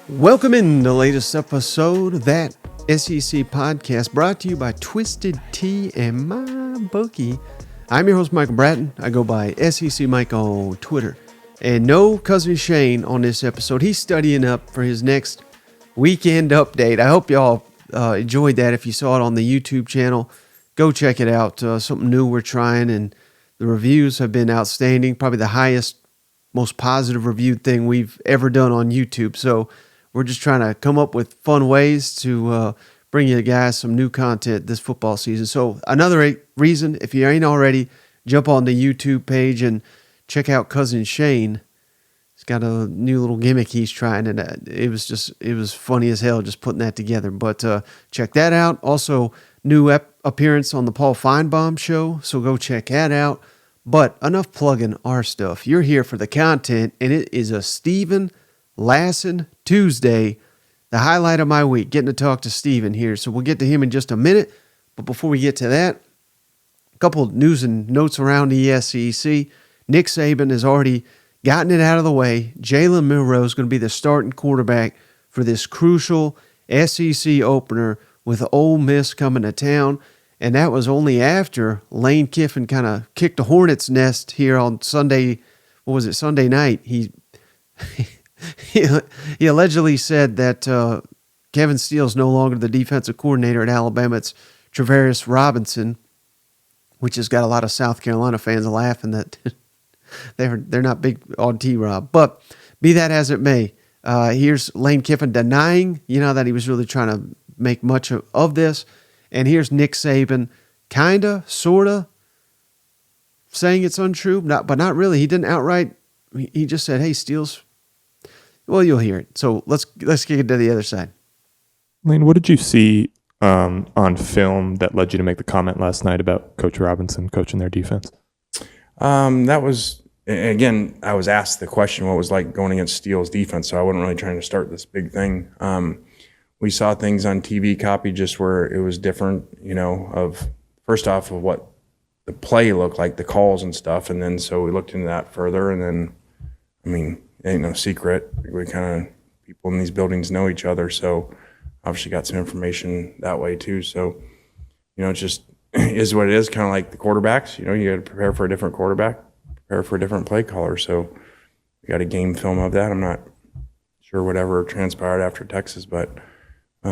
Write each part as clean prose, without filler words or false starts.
Welcome in the latest episode of that SEC podcast brought to you by Twisted Tea and My Bookie. I'm your host, Michael Bratton. I go by SEC Mike on Twitter. And no cousin Shane on this episode. He's studying up for his next weekend update. I hope y'all enjoyed that. If you saw it on the YouTube channel, go check it out. Something new we're trying, and the reviews have been outstanding. Probably the highest, most positive reviewed thing we've ever done on YouTube. So we're just trying to come up with fun ways to bring you guys some new content this football season. So another reason, if you ain't already, jump on the YouTube page and check out Cousin Shane. He's got a new little gimmick he's trying, and it was funny as hell just putting that together. But check that out. Also, new appearance on the Paul Feinbaum show, so go check that out. But enough plugging our stuff. You're here for the content, and it is a Steven Lassan Tuesday, the highlight of my week, getting to talk to Steven here. So we'll get to him in just a minute. But before we get to that, a couple of news and notes around the SEC. Nick Saban has already gotten it out of the way. Jalen Milroe is going to be the starting quarterback for this crucial SEC opener with Ole Miss coming to town. And that was only after Lane Kiffin kind of kicked a hornet's nest here on Sunday. What was it? Sunday night. He allegedly said that Kevin Steele is no longer the defensive coordinator at Alabama. It's Travaris Robinson, which has got a lot of South Carolina fans laughing that they're not big on T-Rob. But be that as it may, here's Lane Kiffin denying, that he was really trying to make much of this. And here's Nick Saban kind of, sort of, saying it's untrue, but not really. He didn't outright. He just said, hey, Steele's. Well, you'll hear it. So let's kick it to the other side. Lane, what did you see on film that led you to make the comment last night about Coach Robinson coaching their defense? That was, again, I was asked the question what it was like going against Steele's defense, so I wasn't really trying to start this big thing. We saw things on TV copy just where it was different, of first off of what the play looked like, the calls and stuff, and then so we looked into that further, and then, it ain't no secret. We kind of, people in these buildings know each other, so obviously got some information that way too. So, it just is what it is, kind of like the quarterbacks. You got to prepare for a different quarterback, prepare for a different play caller. So we got a game film of that. I'm not sure whatever transpired after Texas, but we're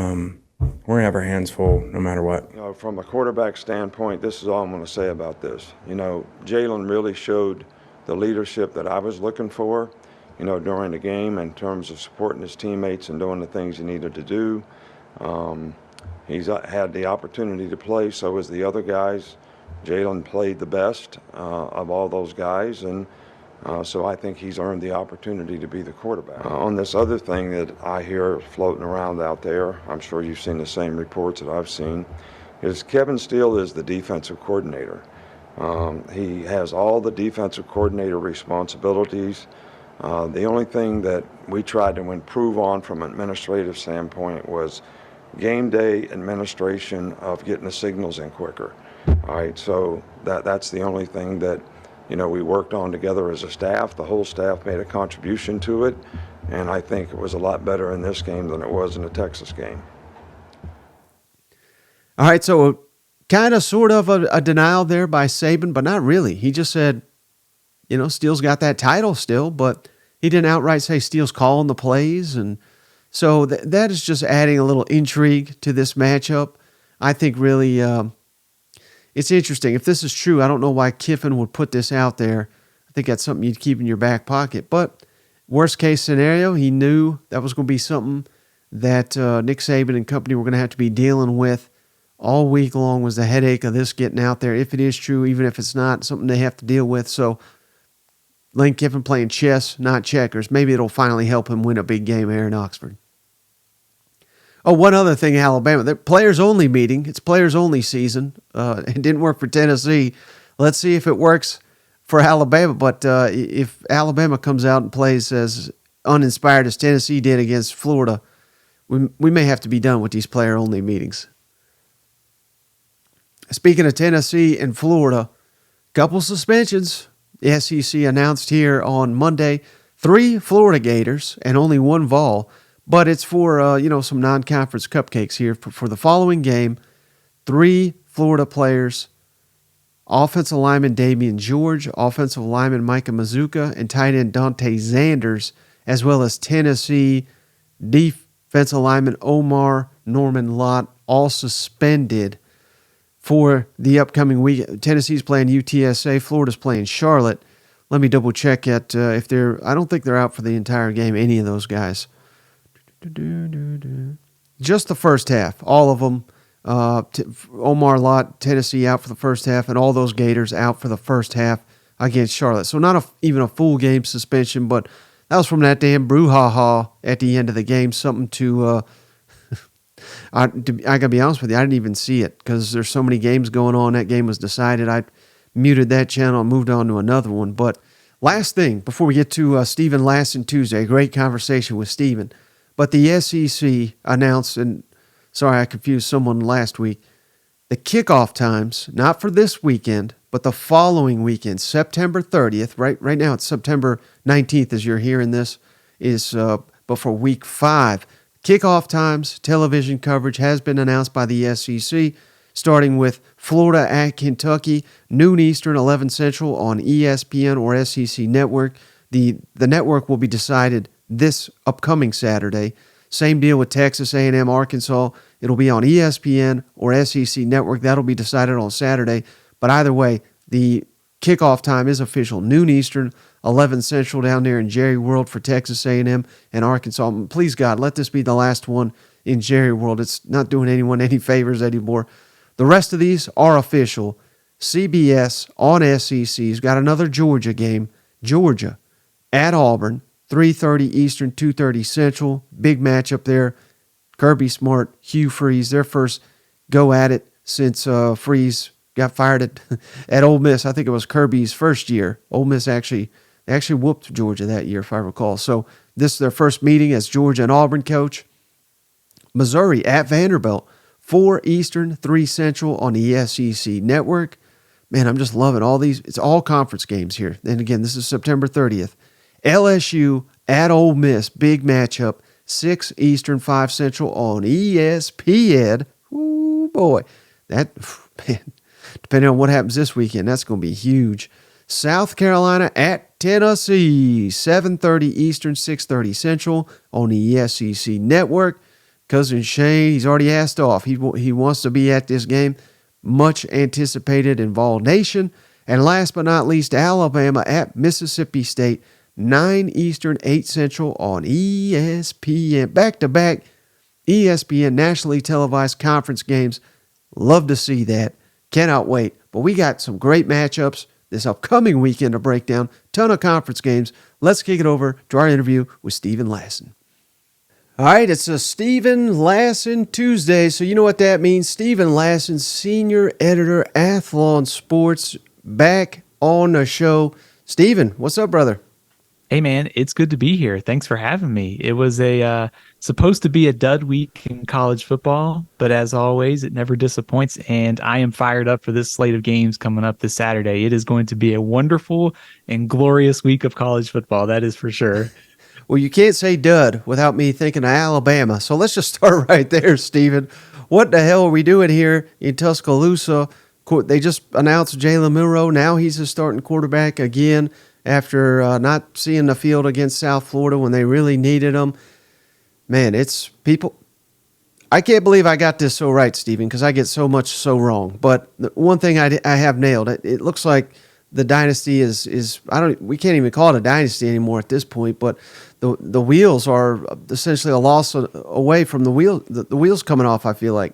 going to have our hands full no matter what. From a quarterback standpoint, this is all I'm going to say about this. Jalen really showed the leadership that I was looking for, during the game in terms of supporting his teammates and doing the things he needed to do. He's had the opportunity to play, so as the other guys. Jalen played the best of all those guys, and so I think he's earned the opportunity to be the quarterback. On this other thing that I hear floating around out there, I'm sure you've seen the same reports that I've seen, is Kevin Steele is the defensive coordinator. He has all the defensive coordinator responsibilities. The only thing that we tried to improve on from an administrative standpoint was game day administration of getting the signals in quicker. All right, so that's the only thing that we worked on together as a staff. The whole staff made a contribution to it, and I think it was a lot better in this game than it was in the Texas game. All right, so kind of sort of a denial there by Saban, but not really. He just said, Steele's got that title still, but he didn't outright say Steele's calling the plays. And so that is just adding a little intrigue to this matchup. I think really it's interesting. If this is true, I don't know why Kiffin would put this out there. I think that's something you'd keep in your back pocket. But worst case scenario, he knew that was going to be something that Nick Saban and company were going to have to be dealing with all week long, was the headache of this getting out there. If it is true, even if it's not, something they have to deal with. So Lane Kiffin playing chess, not checkers. Maybe it'll finally help him win a big game here in Oxford. Oh, one other thing, Alabama. The players-only meeting. It's players-only season. It didn't work for Tennessee. Let's see if it works for Alabama. But if Alabama comes out and plays as uninspired as Tennessee did against Florida, we may have to be done with these player-only meetings. Speaking of Tennessee and Florida, couple suspensions. The SEC announced here on Monday 3 Florida Gators and only 1 Vol but it's for some non-conference cupcakes here for the following game. 3 Florida players: offensive lineman Damian George, offensive lineman Micah Mazuka, and tight end Dante Zanders, as well as Tennessee defensive lineman Omar Norman Lott, all suspended for the upcoming week. Tennessee's playing UTSA. Florida's playing Charlotte. Let me double check if they're. I don't think they're out for the entire game. Any of those guys. Just the first half. All of them. Omar Lott, Tennessee out for the first half, and all those Gators out for the first half against Charlotte. So not even a full game suspension, but that was from that damn brouhaha at the end of the game. Something to. I gotta be honest with you, I didn't even see it because there's so many games going on. That game was decided. I muted that channel and moved on to another one. But last thing before we get to Stephen Lassan Tuesday, great conversation with Stephen. But the SEC announced, and sorry I confused someone last week, the kickoff times, not for this weekend, but the following weekend, September 30th. Right now it's September 19th as you're hearing this, but for week 5. Kickoff times, television coverage has been announced by the SEC, starting with Florida at Kentucky, noon Eastern, 11 Central on ESPN or SEC Network. The network will be decided this upcoming Saturday. Same deal with Texas A&M, Arkansas. It'll be on ESPN or SEC Network. That'll be decided on Saturday. But either way, the kickoff time is official, noon Eastern, 11 Central down there in Jerry World for Texas A&M and Arkansas. Please, God, let this be the last one in Jerry World. It's not doing anyone any favors anymore. The rest of these are official. CBS on SEC's got another Georgia game. Georgia at Auburn, 3:30 Eastern, 2:30 Central. Big matchup there. Kirby Smart, Hugh Freeze, their first go at it since Freeze got fired at Ole Miss. I think it was Kirby's first year. Ole Miss actually whooped Georgia that year, if I recall. So this is their first meeting as Georgia and Auburn coach. Missouri at Vanderbilt, 4 Eastern, 3 Central on the SEC Network. Man, I'm just loving all these. It's all conference games here. And again, this is September 30th. LSU at Ole Miss, big matchup, 6 Eastern, 5 Central on ESPN. Ooh, boy. Man, depending on what happens this weekend, that's going to be huge. South Carolina at Tennessee, 7:30 Eastern, 6:30 Central on the SEC Network. Cousin Shane, he's already asked off. He wants to be at this game. Much anticipated in Vol Nation. And last but not least, Alabama at Mississippi State, 9 Eastern, 8 Central on ESPN. Back-to-back ESPN nationally televised conference games. Love to see that. Cannot wait. But we got some great matchups this upcoming weekend to break down. Ton of conference games. Let's kick it over to our interview with Stephen Lassan. All right, it's a Stephen Lassan Tuesday. So you know what that means. Stephen Lassan, senior editor, Athlon Sports, back on the show. Stephen, what's up, brother? Hey, man, it's good to be here. Thanks for having me. It was supposed to be a dud week in college football, but as always, it never disappoints, and I am fired up for this slate of games coming up this Saturday. It is going to be a wonderful and glorious week of college football, that is for sure. Well, you can't say dud without me thinking of Alabama, so let's just start right there, Stephen. What the hell are we doing here in Tuscaloosa? They just announced Jalen Milroe. Now he's a starting quarterback again, after not seeing the field against South Florida when they really needed him. Man, it's people. I can't believe I got this so right, Stephen, because I get so much so wrong. But the one thing I have nailed, it looks like the dynasty is we can't even call it a dynasty anymore at this point, but the wheels are essentially a loss away from the wheels coming off, I feel like.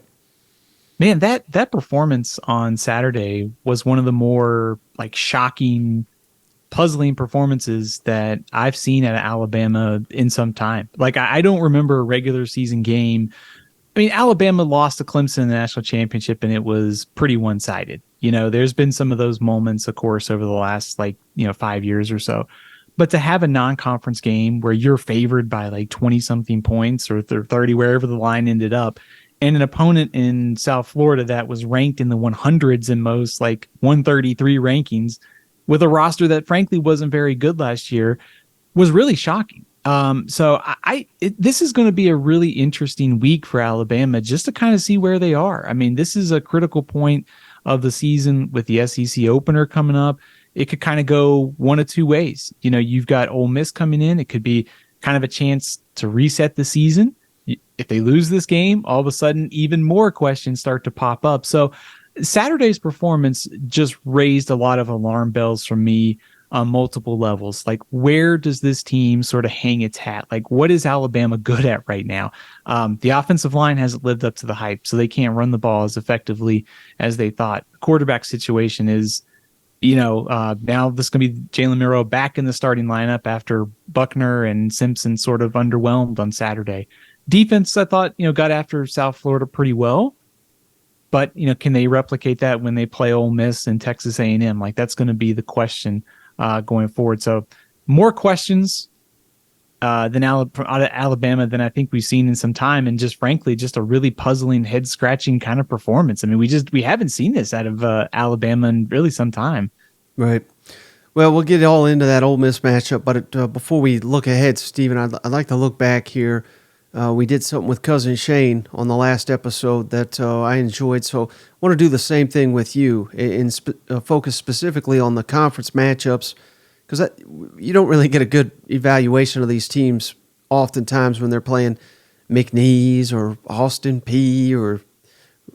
Man, that performance on Saturday was one of the more shocking, puzzling performances that I've seen at Alabama in some time. I don't remember a regular season game. I mean, Alabama lost to Clemson in the national championship, and it was pretty one-sided. There's been some of those moments, of course, over the last 5 years or so. But to have a non-conference game where you're favored by 20-something points or 30, wherever the line ended up, and an opponent in South Florida that was ranked in the 100s in most, 133 rankings, with a roster that frankly wasn't very good last year, was really shocking. This is going to be a really interesting week for Alabama just to kind of see where they are. I mean, this is a critical point of the season with the SEC opener coming up. It could kind of go one of two ways. You know, you've got Ole Miss coming in. It could be kind of a chance to reset the season. If they lose this game, all of a sudden, even more questions start to pop up. So Saturday's performance just raised a lot of alarm bells from me on multiple levels. Like, where does this team sort of hang its hat? Like, what is Alabama good at right now? The offensive line hasn't lived up to the hype, so they can't run the ball as effectively as they thought. The quarterback situation is, now this is going to be Jalen Milroe back in the starting lineup after Buckner and Simpson sort of underwhelmed on Saturday. Defense, I thought, got after South Florida pretty well. But, can they replicate that when they play Ole Miss and Texas A&M? Like, that's going to be the question going forward. So more questions than out of Alabama than I think we've seen in some time. And just frankly, just a really puzzling, head scratching kind of performance. I mean, we haven't seen this out of Alabama in really some time. Right. Well, we'll get all into that Ole Miss matchup. But before we look ahead, Stephen, I'd like to look back here. We did something with Cousin Shane on the last episode that I enjoyed. So I want to do the same thing with you and focus specifically on the conference matchups, because you don't really get a good evaluation of these teams oftentimes when they're playing McNeese or Austin P or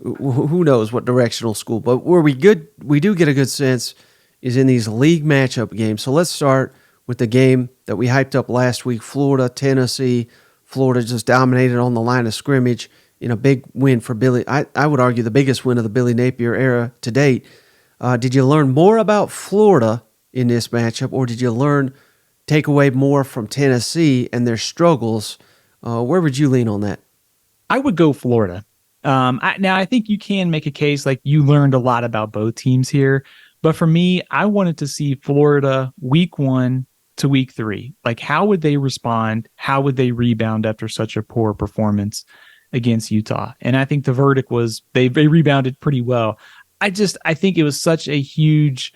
who knows what directional school. But where we do get a good sense is in these league matchup games. So let's start with the game that we hyped up last week, Florida, Tennessee. Florida just dominated on the line of scrimmage in a big win for Billy. I would argue the biggest win of the Billy Napier era to date. Did you learn more about Florida in this matchup, or did you take away more from Tennessee and their struggles? Where would you lean on that? I would go Florida. I think you can make a case like you learned a lot about both teams here. But for me, I wanted to see Florida week 1 to week 3. Like, how would they respond? How would they rebound after such a poor performance against Utah? And I think the verdict was they rebounded pretty well. I think it was such a huge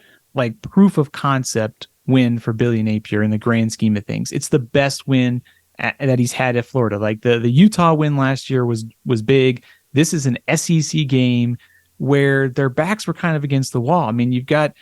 proof of concept win for Billy Napier in the grand scheme of things. It's the best win that he's had at Florida. Like the Utah win last year was big. This is an SEC game where their backs were kind of against the wall. I mean, you've got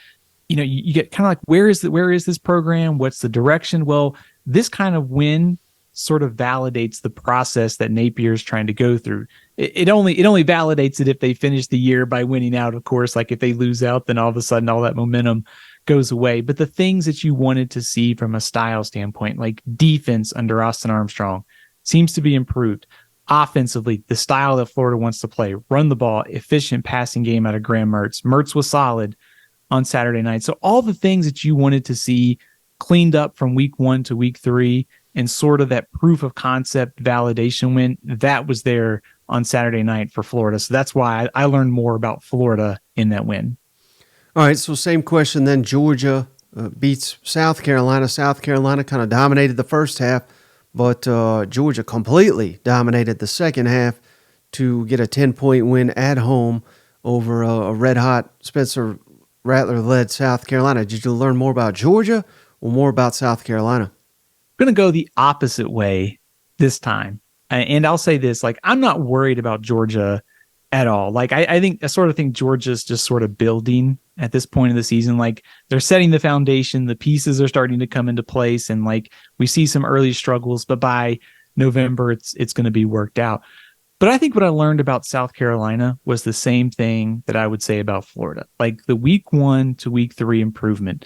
you get kind of like, where is this program? What's the direction? Well, this kind of win sort of validates the process that Napier is trying to go through. It only validates it if they finish the year by winning out, of course. Like, if they lose out, then all of a sudden all that momentum goes away. But the things that you wanted to see from a style standpoint, like defense under Austin Armstrong, seems to be improved. Offensively, the style that Florida wants to play, run the ball, efficient passing game out of Graham Mertz. Mertz was solid on Saturday night. So all the things that you wanted to see cleaned up from week 1 to week 3 and sort of that proof of concept validation win, that was there on Saturday night for Florida. So that's why I learned more about Florida in that win. All right, so same question then. Georgia beats South Carolina. South Carolina kind of dominated the first half, but Georgia completely dominated the second half to get a 10-point win at home over a red-hot Spencer Rattler-led South Carolina. Did you learn more about Georgia or more about South Carolina? I'm going to go the opposite way this time. And I'll say this, I'm not worried about Georgia at all. I sort of think Georgia's just sort of building at this point of the season. They're setting the foundation, the pieces are starting to come into place, and we see some early struggles, but by November, it's going to be worked out. But I think what I learned about South Carolina was the same thing that I would say about Florida. The week 1 to week 3 improvement.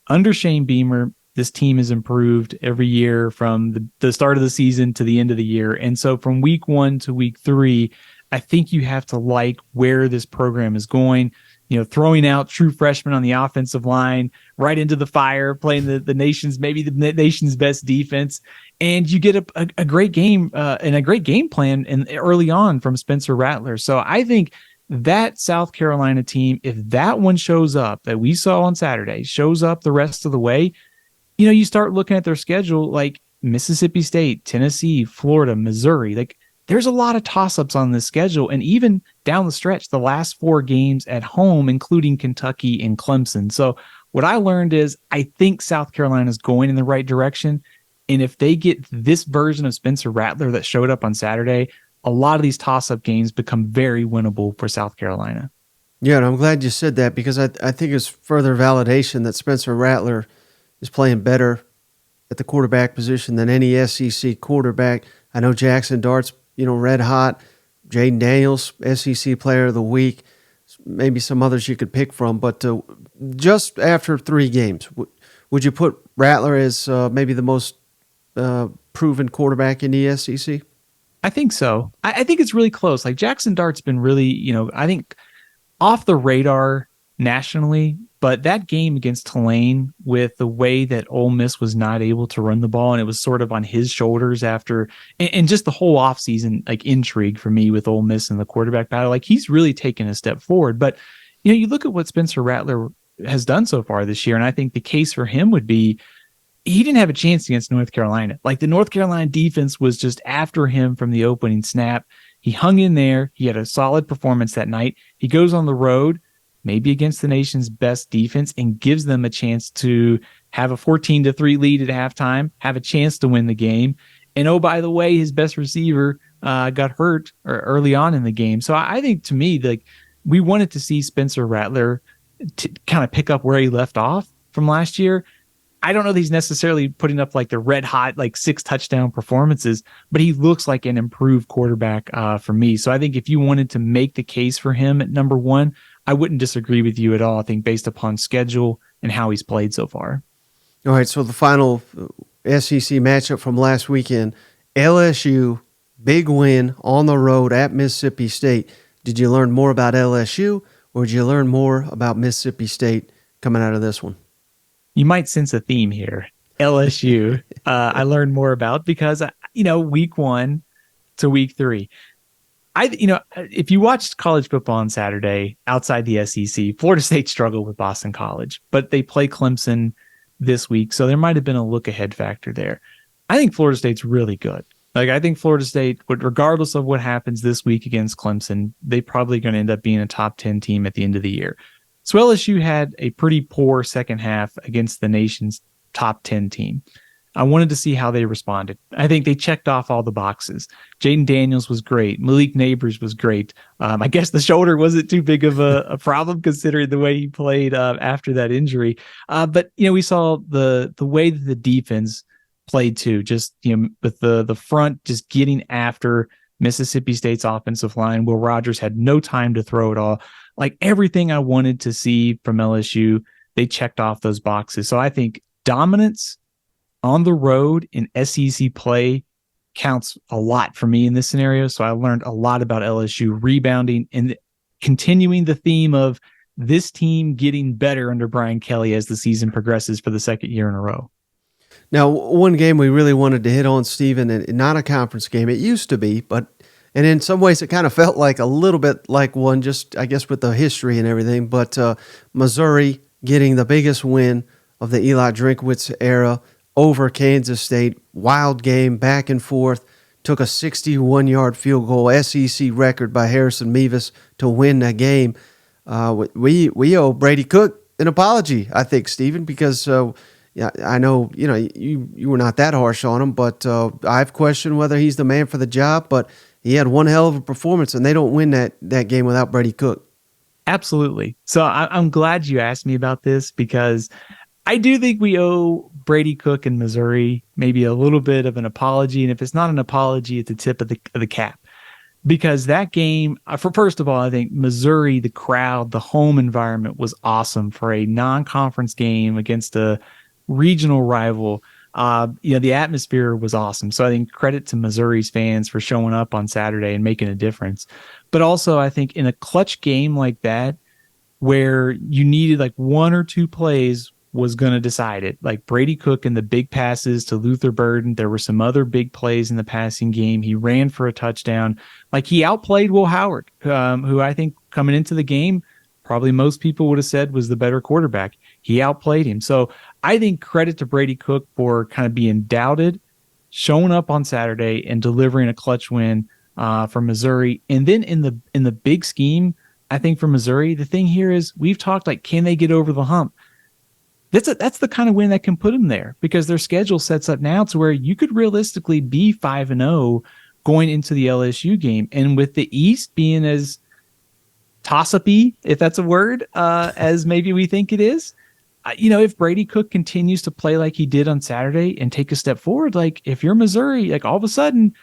Under Shane Beamer, this team has improved every year from the start of the season to the end of the year. And so from week 1 to week 3, I think you have to like where this program is going. Throwing out true freshmen on the offensive line right into the fire, playing the nation's best defense. And you get a great game and a great game plan early on from Spencer Rattler. So I think that South Carolina team, if that one shows up that we saw on Saturday, shows up the rest of the way, you start looking at their schedule, like Mississippi State, Tennessee, Florida, Missouri. There's a lot of toss-ups on this schedule. And even down the stretch, the last 4 games at home, including Kentucky and Clemson. So what I learned is I think South Carolina is going in the right direction. And if they get this version of Spencer Rattler that showed up on Saturday, a lot of these toss-up games become very winnable for South Carolina. Yeah, and I'm glad you said that because I think it's further validation that Spencer Rattler is playing better at the quarterback position than any SEC quarterback. I know Jackson Dart's, red hot. Jaden Daniels, SEC Player of the Week. Maybe some others you could pick from. But just after 3 games, would you put Rattler as maybe the most proven quarterback in the SEC? I think so. I think it's really close. Like Jackson Dart's been really, I think off the radar nationally, but that game against Tulane with the way that Ole Miss was not able to run the ball and it was sort of on his shoulders after, and just the whole offseason like intrigue for me with Ole Miss and the quarterback battle, like he's really taken a step forward. But, you look at what Spencer Rattler has done so far this year, and I think the case for him would be he didn't have a chance against North Carolina. Like the North Carolina defense was just after him from the opening snap. He hung in there. He had a solid performance that night. He goes on the road, maybe against the nation's best defense, and gives them a chance to have a 14-3 lead at halftime, have a chance to win the game. And oh, by the way, his best receiver got hurt early on in the game. So I think to me, like we wanted to see Spencer Rattler kind of pick up where he left off from last year. I don't know that he's necessarily putting up like the red hot, like 6 touchdown performances, but he looks like an improved quarterback for me. So I think if you wanted to make the case for him at number 1, I wouldn't disagree with you at all. I think based upon schedule and how he's played so far. All right. So the final SEC matchup from last weekend, LSU, big win on the road at Mississippi State. Did you learn more about LSU or did you learn more about Mississippi State coming out of this one? You might sense a theme here. LSU, I learned more about because, week 1 to week 3. If you watched college football on Saturday outside the SEC, Florida State struggled with Boston College, but they play Clemson this week. So there might have been a look ahead factor there. I think Florida State's really good. Like, I think Florida State, regardless of what happens this week against Clemson, they probably going to end up being a top 10 team at the end of the year. So LSU had a pretty poor second half against the nation's top 10 team. I wanted to see how they responded. I think they checked off all the boxes. Jaden Daniels was great. Malik Neighbors was great. I guess the shoulder wasn't too big of a problem considering the way he played after that injury. But we saw the way that the defense played too, just with the front just getting after Mississippi State's offensive line. Will Rogers had no time to throw it all. Like everything I wanted to see from LSU, they checked off those boxes. So I think dominance on the road in SEC play counts a lot for me in this scenario. So I learned a lot about LSU rebounding and continuing the theme of this team getting better under Brian Kelly as the season progresses for the second year in a row. Now, one game we really wanted to hit on, Stephen, and not a conference game. It used to be, and in some ways it kind of felt like a little bit like one, just I guess with the history and everything. But Missouri getting the biggest win of the Eli Drinkwitz era over Kansas State. Wild game, back and forth. Took a 61-yard field goal, SEC record by Harrison Mevis to win the game. We owe Brady Cook an apology, I think, Stephen, because yeah, I know you were not that harsh on him, but I've questioned whether he's the man for the job. But he had one hell of a performance, and they don't win that game without Brady Cook. Absolutely. So I'm glad you asked me about this because I do think we owe Brady Cook and Missouri maybe a little bit of an apology. And if it's not an apology, it's the tip of the cap. Because that game, first of all, I think Missouri, the crowd, the home environment was awesome for a non-conference game against a regional rival. The atmosphere was awesome. So I think credit to Missouri's fans for showing up on Saturday and making a difference. But also I think in a clutch game like that, where you needed like 1 or 2 plays was going to decide it. Like Brady Cook and the big passes to Luther Burden. There were some other big plays in the passing game. He ran for a touchdown. Like he outplayed Will Howard, who I think coming into the game, probably most people would have said was the better quarterback. He outplayed him. So I think credit to Brady Cook for kind of being doubted, showing up on Saturday and delivering a clutch win for Missouri. And then in the big scheme, I think for Missouri, the thing here is we've talked like, can they get over the hump? that's the kind of win that can put them there, because their schedule sets up now to where you could realistically be 5-0 going into the LSU game. And with the East being as toss-up-y, if that's a word, as maybe we think it is, if Brady Cook continues to play like he did on Saturday and take a step forward, like if you're Missouri, like all of a sudden,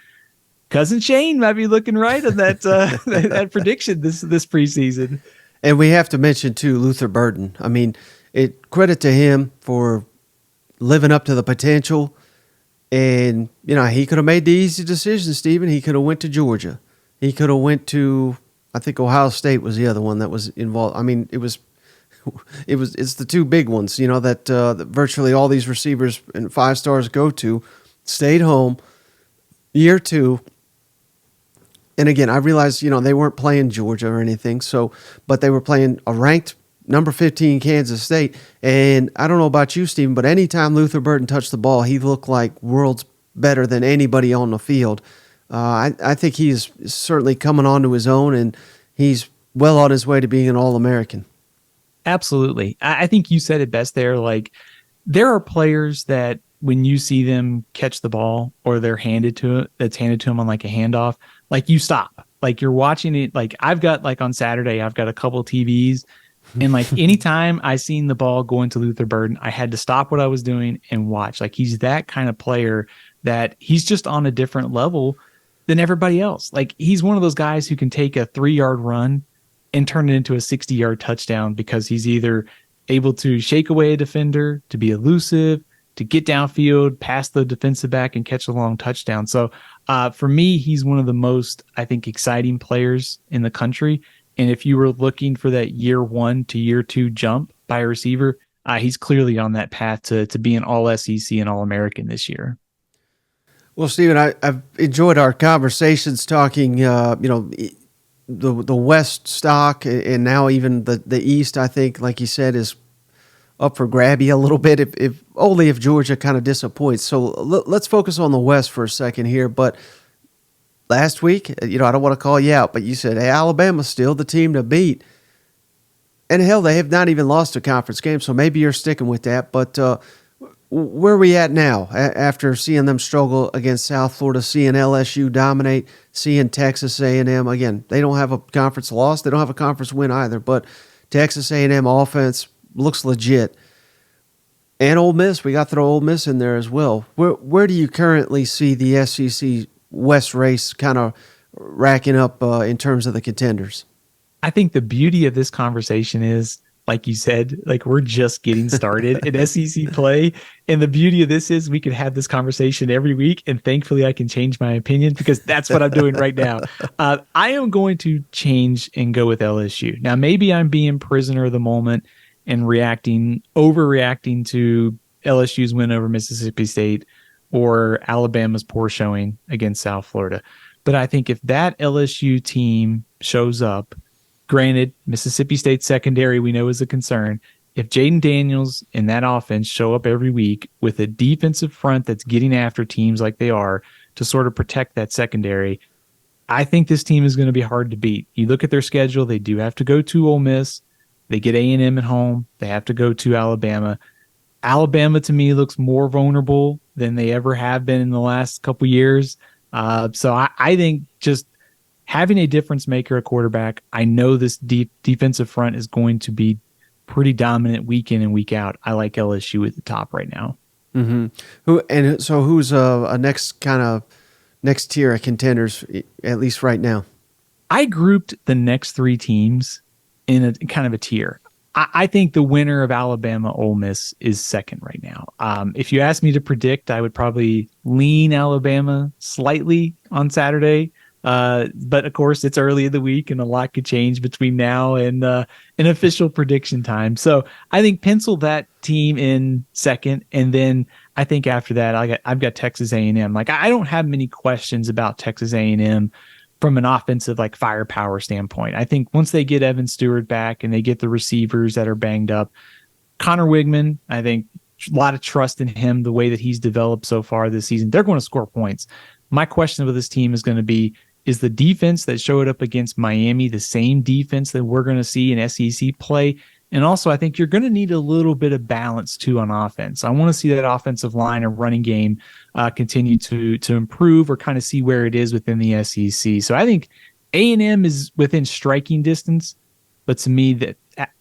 Cousin Shane might be looking right on that that prediction this preseason. And we have to mention too Luther Burden. I mean, credit to him for living up to the potential. And he could have made the easy decision, Stephen. He could have went to Georgia. He could have went to, I think Ohio State was the other one that was involved. I mean, it's the two big ones, that virtually all these receivers and 5-stars go to. Stayed home, year 2. And again, I realized, they weren't playing Georgia or anything. But they were playing a ranked number 15 Kansas State. And I don't know about you, Stephen, but anytime Luther Burden touched the ball, he looked like worlds better than anybody on the field. I think he's certainly coming onto his own, and he's well on his way to being an All-American. Absolutely. I think you said it best there. Like, there are players that when you see them catch the ball or that's handed to them on like a handoff, like you stop, like you're watching it. Like I've got, like on Saturday, I've got a couple TVs, and like anytime I seen the ball go into Luther Burden, I had to stop what I was doing and watch. Like he's that kind of player that he's just on a different level than everybody else. Like he's one of those guys who can take a 3-yard run and turn it into a 60-yard touchdown, because he's either able to shake away a defender, to be elusive, to get downfield, pass the defensive back, and catch a long touchdown. So for me, he's one of the most, I think, exciting players in the country. And if you were looking for that year 1 to year 2 jump by a receiver, he's clearly on that path to be an All-SEC and All-American this year. Well, Stephen, I've enjoyed our conversations talking, the West stock, and now even the East, I think, like you said, is up for grabby a little bit, if only if Georgia kind of disappoints. So let's focus on the West for a second here. But last week, I don't want to call you out, but you said, hey, Alabama's still the team to beat. And hell, they have not even lost a conference game, so maybe you're sticking with that. But where are we at now after seeing them struggle against South Florida, seeing LSU dominate, seeing Texas A&M? Again, they don't have a conference loss. They don't have a conference win either, but Texas A&M offense looks legit. And Ole Miss, we got to throw Ole Miss in there as well. Where do you currently see the SEC West race kind of racking up in terms of the contenders? I think the beauty of this conversation is, like you said, like we're just getting started in SEC play. And the beauty of this is we can have this conversation every week. And thankfully I can change my opinion, because that's what I'm doing right now. I am going to change and go with LSU. Now, maybe I'm being prisoner of the moment and overreacting to LSU's win over Mississippi State or Alabama's poor showing against South Florida. But I think if that LSU team shows up, granted, Mississippi State secondary we know is a concern. If Jaden Daniels and that offense show up every week with a defensive front that's getting after teams like they are to sort of protect that secondary, I think this team is going to be hard to beat. You look at their schedule, they do have to go to Ole Miss. They get A&M at home. They have to go to Alabama. Alabama, to me, looks more vulnerable than they ever have been in the last couple years. So I think just having a difference maker at quarterback, I know this deep defensive front is going to be pretty dominant week in and week out. I like LSU at the top right now. Mm-hmm. Who's a next tier of contenders, at least right now? I grouped the next 3 teams in a kind of a tier. I think the winner of Alabama Ole Miss is second right now. If you ask me to predict, I would probably lean Alabama slightly on Saturday. But of course it's early in the week and a lot could change between now and an official prediction time. So I think pencil that team in second. And then I think after that, I've got Texas A&M. Like I don't have many questions about Texas A&M from an offensive like firepower standpoint. I think once they get Evan Stewart back and they get the receivers that are banged up, Connor Wigman, I think a lot of trust in him, the way that he's developed so far this season. They're going to score points. My question with this team is going to be, is the defense that showed up against Miami the same defense that we're going to see in SEC play? And also, I think you're going to need a little bit of balance too on offense. I want to see that offensive line and running game continue to improve, or kind of see where it is within the SEC. So I think A&M is within striking distance, but to me, that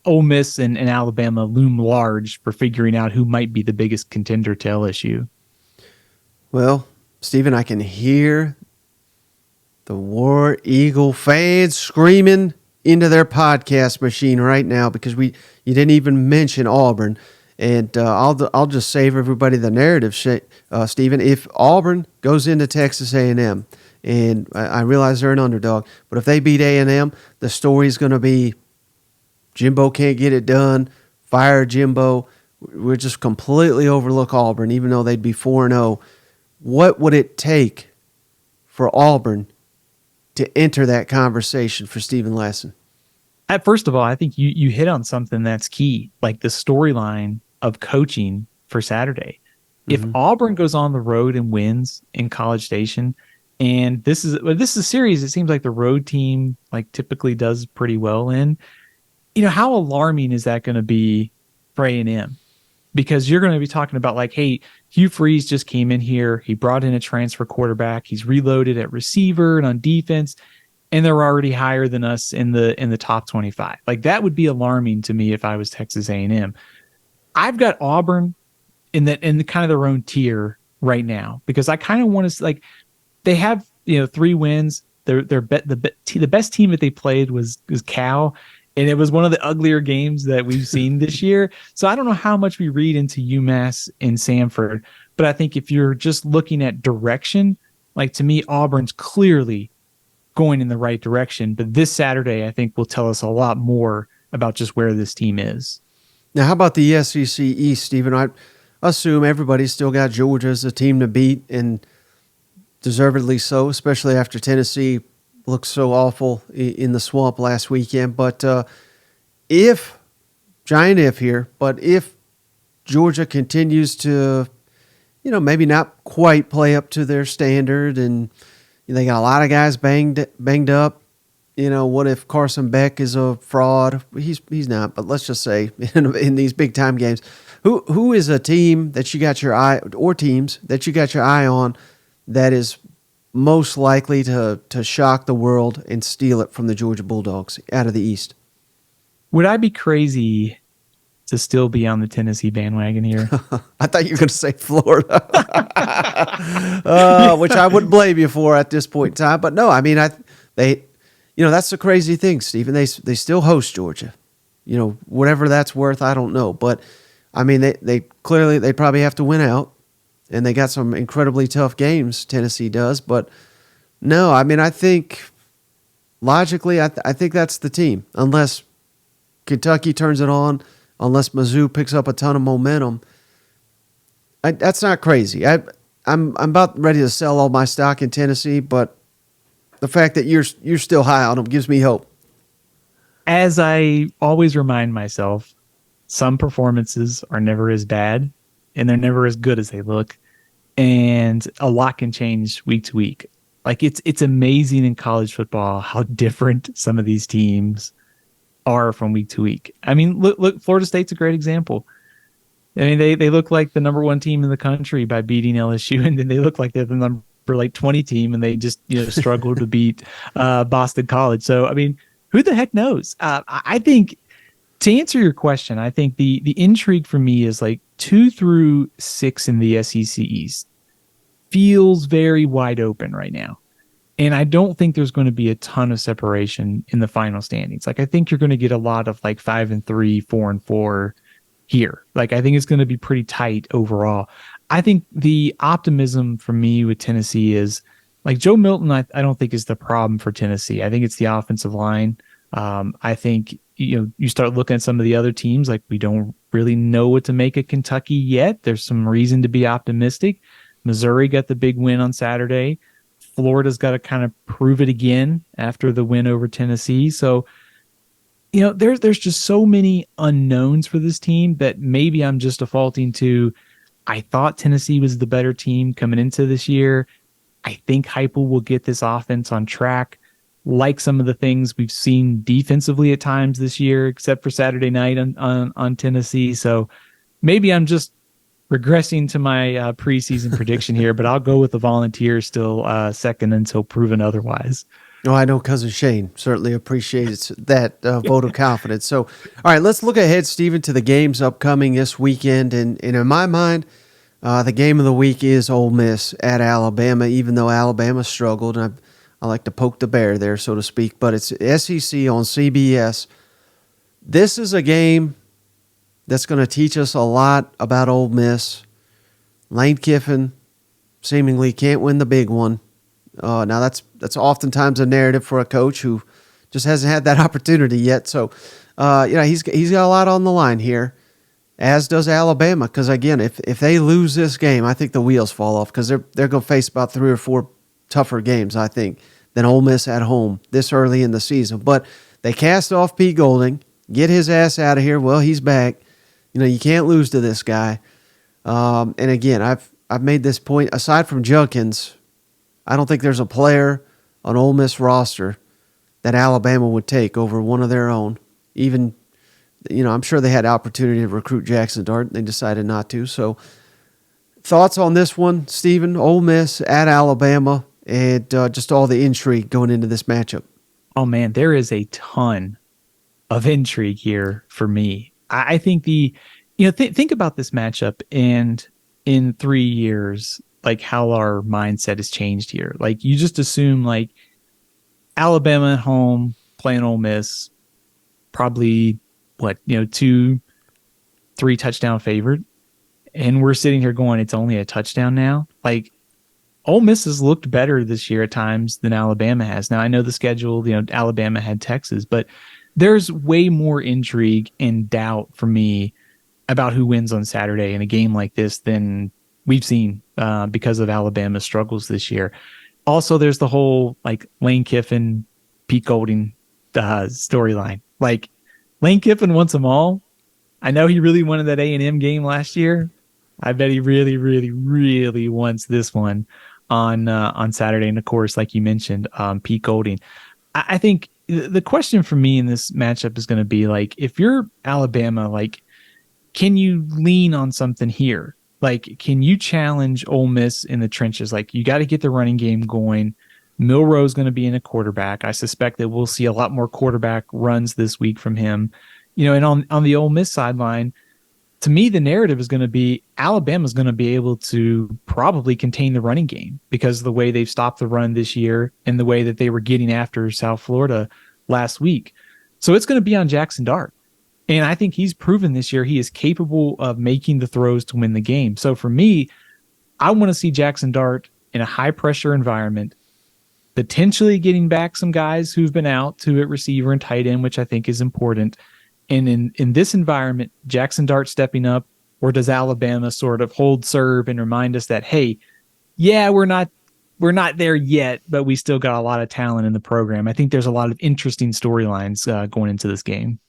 Ole Miss and Alabama loom large for figuring out who might be the biggest contender to LSU. Well, Stephen, I can hear the War Eagle fans screaming into their podcast machine right now because you didn't even mention Auburn, and I'll just save everybody the narrative, Stephen. If Auburn goes into Texas A&M, and I realize they're an underdog, but if they beat A&M, the story's going to be Jimbo can't get it done, fire Jimbo. We'll just completely overlook Auburn, even though they'd be 4-0. What would it take for Auburn to enter that conversation for Stephen Lassan? First of all, I think you hit on something that's key, like the storyline of coaching for Saturday. If Auburn goes on the road and wins in College Station, and this is a series it seems like the road team like typically does pretty well in, how alarming is that going to be for A&M? Because you're going to be talking about like, hey, Hugh Freeze just came in here. He brought in a transfer quarterback. He's reloaded at receiver and on defense, and they're already higher than us in the top 25. Like, that would be alarming to me if I was Texas A&M. I've got Auburn in the kind of their own tier right now, because I kind of want to, like, they have 3 wins. The best team that they played was Cal. And it was one of the uglier games that we've seen this year. So I don't know how much we read into UMass and Samford, but I think if you're just looking at direction, like, to me, Auburn's clearly going in the right direction. But this Saturday, I think, will tell us a lot more about just where this team is. Now, how about the SEC East, Stephen? I assume everybody's still got Georgia as a team to beat, and deservedly so, especially after Tennessee looked so awful in the swamp last weekend. But if Georgia continues to, maybe not quite play up to their standard, and they got a lot of guys banged up, what if Carson Beck is a fraud? He's not, but let's just say in these big time games, who is a team that you got your eye, or teams that you got your eye on, that is most likely to shock the world and steal it from the Georgia Bulldogs out of the East? Would I be crazy to still be on the Tennessee bandwagon here? I thought you were going to say Florida, which I wouldn't blame you for at this point in time. But no, I mean, that's the crazy thing, Stephen. They still host Georgia. Whatever that's worth, I don't know. But I mean, they clearly they probably have to win out. And they got some incredibly tough games, Tennessee does. But no, I mean, I think logically, I think that's the team. Unless Kentucky turns it on, unless Mizzou picks up a ton of momentum. That's not crazy. I'm about ready to sell all my stock in Tennessee, but the fact that you're still high on them gives me hope. As I always remind myself, some performances are never as bad, and they're never as good as they look. And a lot can change week to week. Like, it's amazing in college football how different some of these teams are from week to week. I mean, look, Florida State's a great example. I mean, they look like the number 1 team in the country by beating LSU, and then they look like they're the number 20 team, and they just struggle to beat Boston College. So, I mean, who the heck knows? I think, to answer your question, I think the intrigue for me is like 2 through 6 in the SEC East feels very wide open right now. And I don't think there's going to be a ton of separation in the final standings. Like, I think you're going to get a lot of like 5-3, 4-4 here. Like, I think it's going to be pretty tight overall. I think the optimism for me with Tennessee is, like, Joe Milton, I don't think is the problem for Tennessee. I think it's the offensive line. I think, you start looking at some of the other teams, like, we don't really know what to make of Kentucky yet. There's some reason to be optimistic. Missouri got the big win on Saturday. Florida's got to kind of prove it again after the win over Tennessee. So, there's just so many unknowns for this team that maybe I'm just defaulting to, I thought Tennessee was the better team coming into this year. I think Heupel will get this offense on track. like some of the things we've seen defensively at times this year, except for Saturday night on Tennessee. So maybe I'm just regressing to my preseason prediction here, but I'll go with the Volunteers still second until proven otherwise. Oh, I know cousin Shane certainly appreciates that vote of confidence. So, all right, let's look ahead, Stephen, to the games upcoming this weekend. And in my mind, the game of the week is Ole Miss at Alabama, even though Alabama struggled. And I like to poke the bear there, so to speak. But it's SEC on CBS. This is a game that's going to teach us a lot about Ole Miss. Lane Kiffin seemingly can't win the big one. Now that's oftentimes a narrative for a coach who just hasn't had that opportunity yet. So, he's got a lot on the line here, as does Alabama. Because again, if they lose this game, I think the wheels fall off because they're going to face about 3 or 4 tougher games, I think, than Ole Miss at home this early in the season. But they cast off Pete Golding, get his ass out of here. Well, he's back. You can't lose to this guy. And again, I've made this point. Aside from Junkins, I don't think there's a player on Ole Miss roster that Alabama would take over one of their own. Even, I'm sure they had opportunity to recruit Jackson Dart. They decided not to. So, thoughts on this one, Stephen? Ole Miss at Alabama, and just all the intrigue going into this matchup. Oh man, there is a ton of intrigue here for me. I think think about this matchup, and in 3 years, like how our mindset has changed here. Like you just assume like Alabama at home playing Ole Miss, probably 2-3 touchdown favorite. And we're sitting here going, it's only a touchdown now. Like Ole Miss has looked better this year at times than Alabama has. Now I know the schedule, Alabama had Texas, but there's way more intrigue and doubt for me about who wins on Saturday in a game like this than we've seen because of Alabama's struggles this year. Also, there's the whole like Lane Kiffin, Pete Golding storyline. Like Lane Kiffin wants them all. I know he really wanted that A&M game last year. I bet he really, really, really wants this one on Saturday. And of course, like you mentioned, Pete Golding. I think the question for me in this matchup is going to be like, if you're Alabama, like, can you lean on something here? Like, can you challenge Ole Miss in the trenches? Like, you got to get the running game going. Milroe is going to be in a quarterback. I suspect that we'll see a lot more quarterback runs this week from him. And on the Ole Miss sideline, to me, the narrative is going to be Alabama's going to be able to probably contain the running game because of the way they've stopped the run this year and the way that they were getting after South Florida last week. So it's going to be on Jackson Dart. And I think he's proven this year he is capable of making the throws to win the game. So for me, I want to see Jackson Dart in a high-pressure environment, potentially getting back some guys who've been out to at receiver and tight end, which I think is important. And in this environment, Jackson Dart stepping up, or does Alabama sort of hold serve and remind us that, hey, yeah, we're not there yet, but we still got a lot of talent in the program. I think there's a lot of interesting storylines going into this game.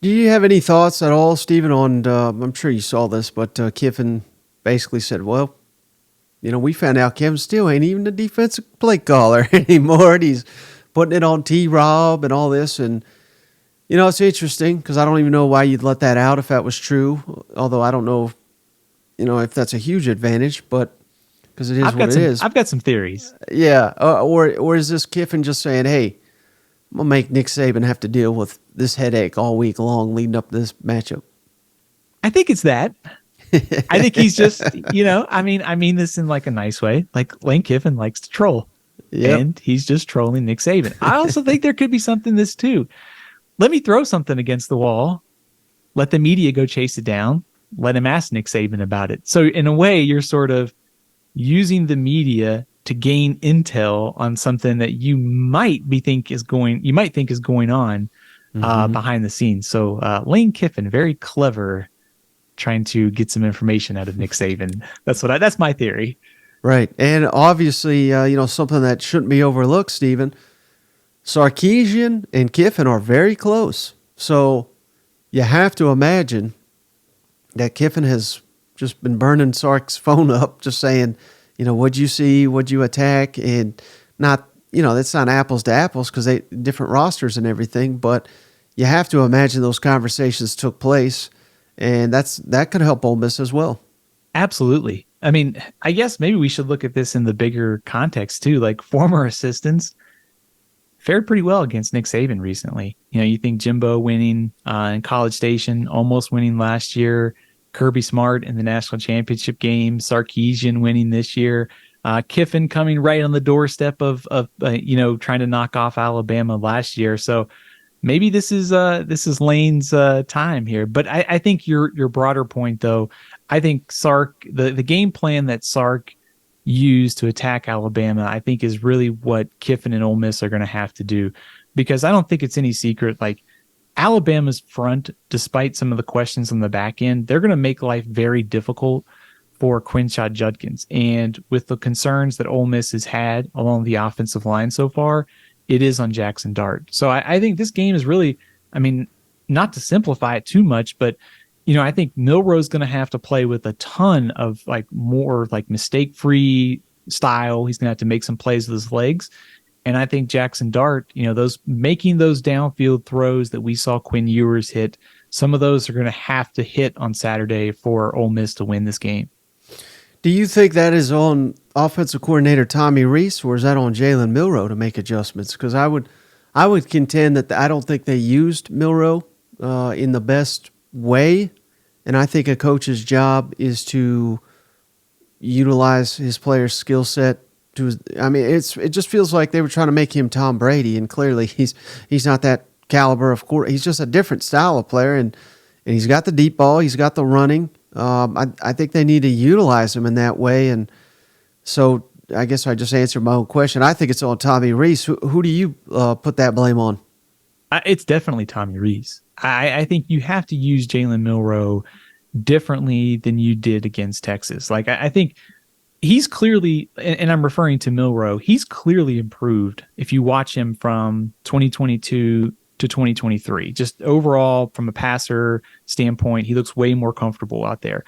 Do you have any thoughts at all, Stephen, on, I'm sure you saw this, but Kiffin basically said, well, we found out Kevin Steele ain't even the defensive play caller anymore. And he's putting it on T-Rob and all this. And, it's interesting because I don't even know why you'd let that out if that was true. Although I don't know, if that's a huge advantage, but because it is what it is. I've got some theories. Yeah. Or is this Kiffin just saying, hey, I'm going to make Nick Saban have to deal with this headache all week long leading up to this matchup? I think it's that. I think he's just, I mean this in like a nice way. Like Lane Kiffin likes to troll. Yep. And he's just trolling Nick Saban. I also think there could be something this too. Let me throw something against the wall. Let the media go chase it down. Let him ask Nick Saban about it. So in a way, you're sort of using the media to gain intel on something that you might think is going on behind the scenes. So Lane Kiffin, very clever, trying to get some information out of Nick Saban. That's my theory. Right, and obviously, something that shouldn't be overlooked, Stephen. Sarkisian and Kiffin are very close, so you have to imagine that Kiffin has just been burning Sark's phone up, just saying, what'd you see, what'd you attack, and not that's not apples to apples because they different rosters and everything, but you have to imagine those conversations took place, and that could help Ole Miss as well. Absolutely. I mean, I guess maybe we should look at this in the bigger context too. Like, former assistants fared pretty well against Nick Saban recently. You think Jimbo winning in College Station, almost winning last year, Kirby Smart in the national championship game, Sarkisian winning this year, Kiffin coming right on the doorstep of trying to knock off Alabama last year. So maybe this is Lane's time here. But I think your broader point, though, I think Sark, the game plan that Sark used to attack Alabama, I think is really what Kiffin and Ole Miss are going to have to do, because I don't think it's any secret. Like, Alabama's front, despite some of the questions on the back end, they're going to make life very difficult for Quinshot Judkins. And with the concerns that Ole Miss has had along the offensive line so far, it is on Jackson Dart. So I think this game is really, I mean, not to simplify it too much, but I think Milroe's going to have to play with a ton of more mistake-free style. He's going to have to make some plays with his legs. And I think Jackson Dart, making those downfield throws that we saw Quinn Ewers hit, some of those are going to have to hit on Saturday for Ole Miss to win this game. Do you think that is on offensive coordinator Tommy Rees, or is that on Jalen Milroe to make adjustments? Because I would contend that I don't think they used Milroe in the best way, and I think a coach's job is to utilize his player's skill set. It just feels like they were trying to make him Tom Brady, and clearly he's not that caliber of course. He's just a different style of player, and he's got the deep ball, he's got the running. I think they need to utilize him in that way, and so I guess I just answered my own question. I think it's on Tommy Rees. Who do you put that blame on? It's definitely Tommy Rees. I think you have to use Jalen Milroe differently than you did against Texas. I think he's clearly, and I'm referring to Milroe, he's clearly improved if you watch him from 2022 to 2023. Just overall, from a passer standpoint, he looks way more comfortable out there.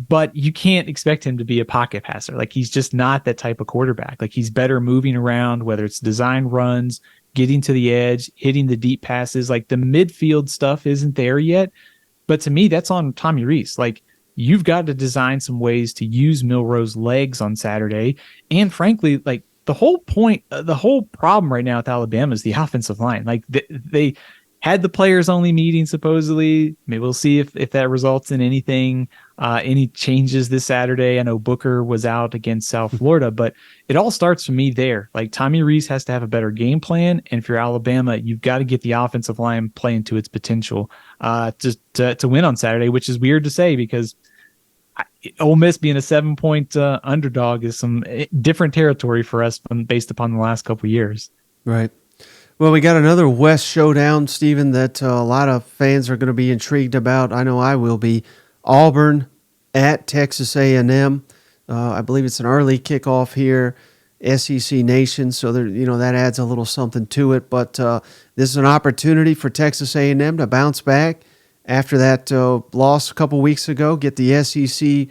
But you can't expect him to be a pocket passer. He's just not that type of quarterback. He's better moving around, whether it's design runs, getting to the edge, hitting the deep passes. The midfield stuff isn't there yet. But to me, that's on Tommy Rees. You've got to design some ways to use Milroe's legs on Saturday. And frankly, the whole problem right now with Alabama is the offensive line. They had the players only meeting supposedly. Maybe we'll see if that results in anything, any changes this Saturday. I know Booker was out against South Florida, but it all starts for me there. Tommy Rees has to have a better game plan, and if you're Alabama, you've got to get the offensive line playing to its potential to win on Saturday, which is weird to say because Ole Miss being a 7-point underdog is some different territory for us based upon the last couple of years. Right. Well, we got another West showdown, Stephen, that a lot of fans are going to be intrigued about. I know I will be. Auburn at Texas A&M. I believe it's an early kickoff here, SEC Nation, so there, that adds a little something to it. But this is an opportunity for Texas A&M to bounce back after that loss a couple weeks ago, get the SEC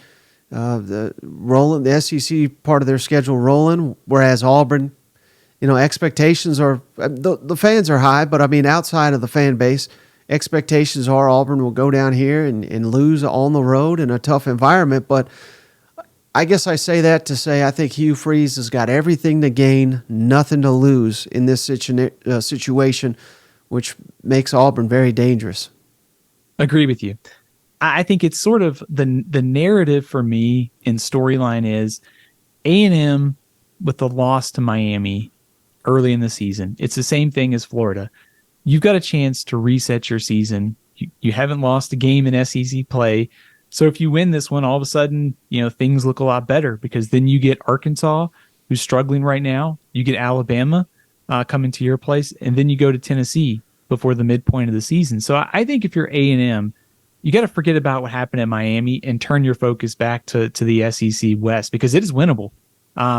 rolling, the SEC part of their schedule rolling, whereas Auburn, expectations are, the fans are high, but outside of the fan base, expectations are Auburn will go down here and lose on the road in a tough environment. But I guess I say that to say I think Hugh Freeze has got everything to gain, nothing to lose in this situation, which makes Auburn very dangerous. Agree with you. I think it's sort of the narrative for me in storyline is A&M with the loss to Miami early in the season. It's the same thing as Florida. You've got a chance to reset your season. You haven't lost a game in SEC play. So if you win this one, all of a sudden, things look a lot better because then you get Arkansas, who's struggling right now. You get Alabama coming to your place, and then you go to Tennessee before the midpoint of the season. So I think if you're A&M, you got to forget about what happened at Miami and turn your focus back to the SEC West because it is winnable.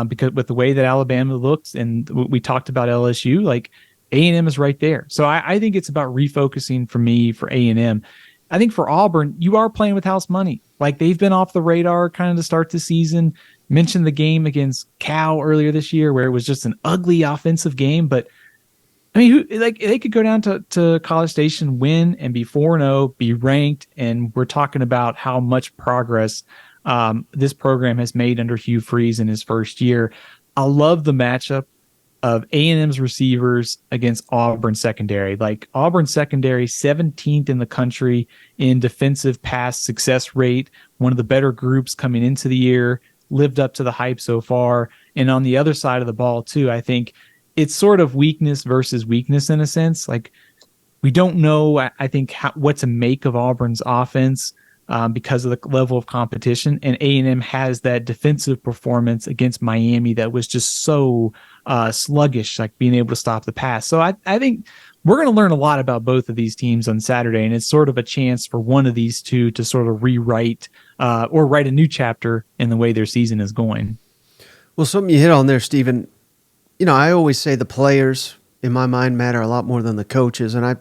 Because with the way that Alabama looks, and we talked about LSU, A&M is right there. So I think it's about refocusing for me for A&M. I think for Auburn, you are playing with house money. Like, they've been off the radar kind of to start the season. Mentioned the game against Cal earlier this year where it was just an ugly offensive game. But I mean, they could go down to College Station, win, and be 4-0, be ranked, and we're talking about how much progress this program has made under Hugh Freeze in his first year. I love the matchup of A&M's receivers against Auburn secondary. Like, Auburn secondary, 17th in the country in defensive pass success rate, one of the better groups coming into the year, lived up to the hype so far. And on the other side of the ball, too, I think it's sort of weakness versus weakness in a sense. Like, we don't know, I think, what to make of Auburn's offense because of the level of competition. And A&M has that defensive performance against Miami that was just so sluggish, like being able to stop the pass. So I think we're going to learn a lot about both of these teams on Saturday, and it's sort of a chance for one of these two to sort of rewrite or write a new chapter in the way their season is going. Well, something you hit on there, Stephen. You know, I always say the players, in my mind, matter a lot more than the coaches, and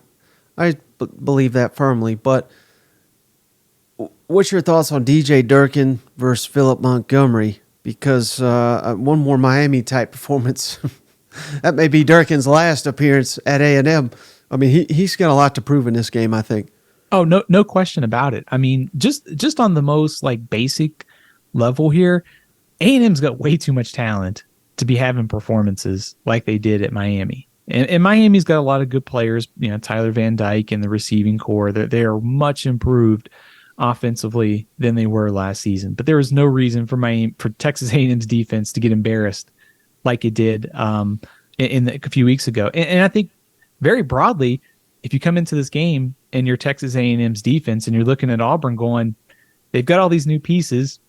I believe that firmly. But what's your thoughts on DJ Durkin versus Philip Montgomery? Because one more Miami-type performance, that may be Durkin's last appearance at A&M. I mean, he's got a lot to prove in this game, I think. Oh, no question about it. I mean, just on the most like basic level here, A&M's got way too much talent to be having performances like they did at Miami. And Miami's got a lot of good players, you know, Tyler Van Dyke and the receiving core. They are much improved offensively than they were last season. But there was no reason for Texas A&M's defense to get embarrassed like it did a few weeks ago. And I think very broadly, if you come into this game and you're Texas A&M's defense and you're looking at Auburn going, they've got all these new pieces.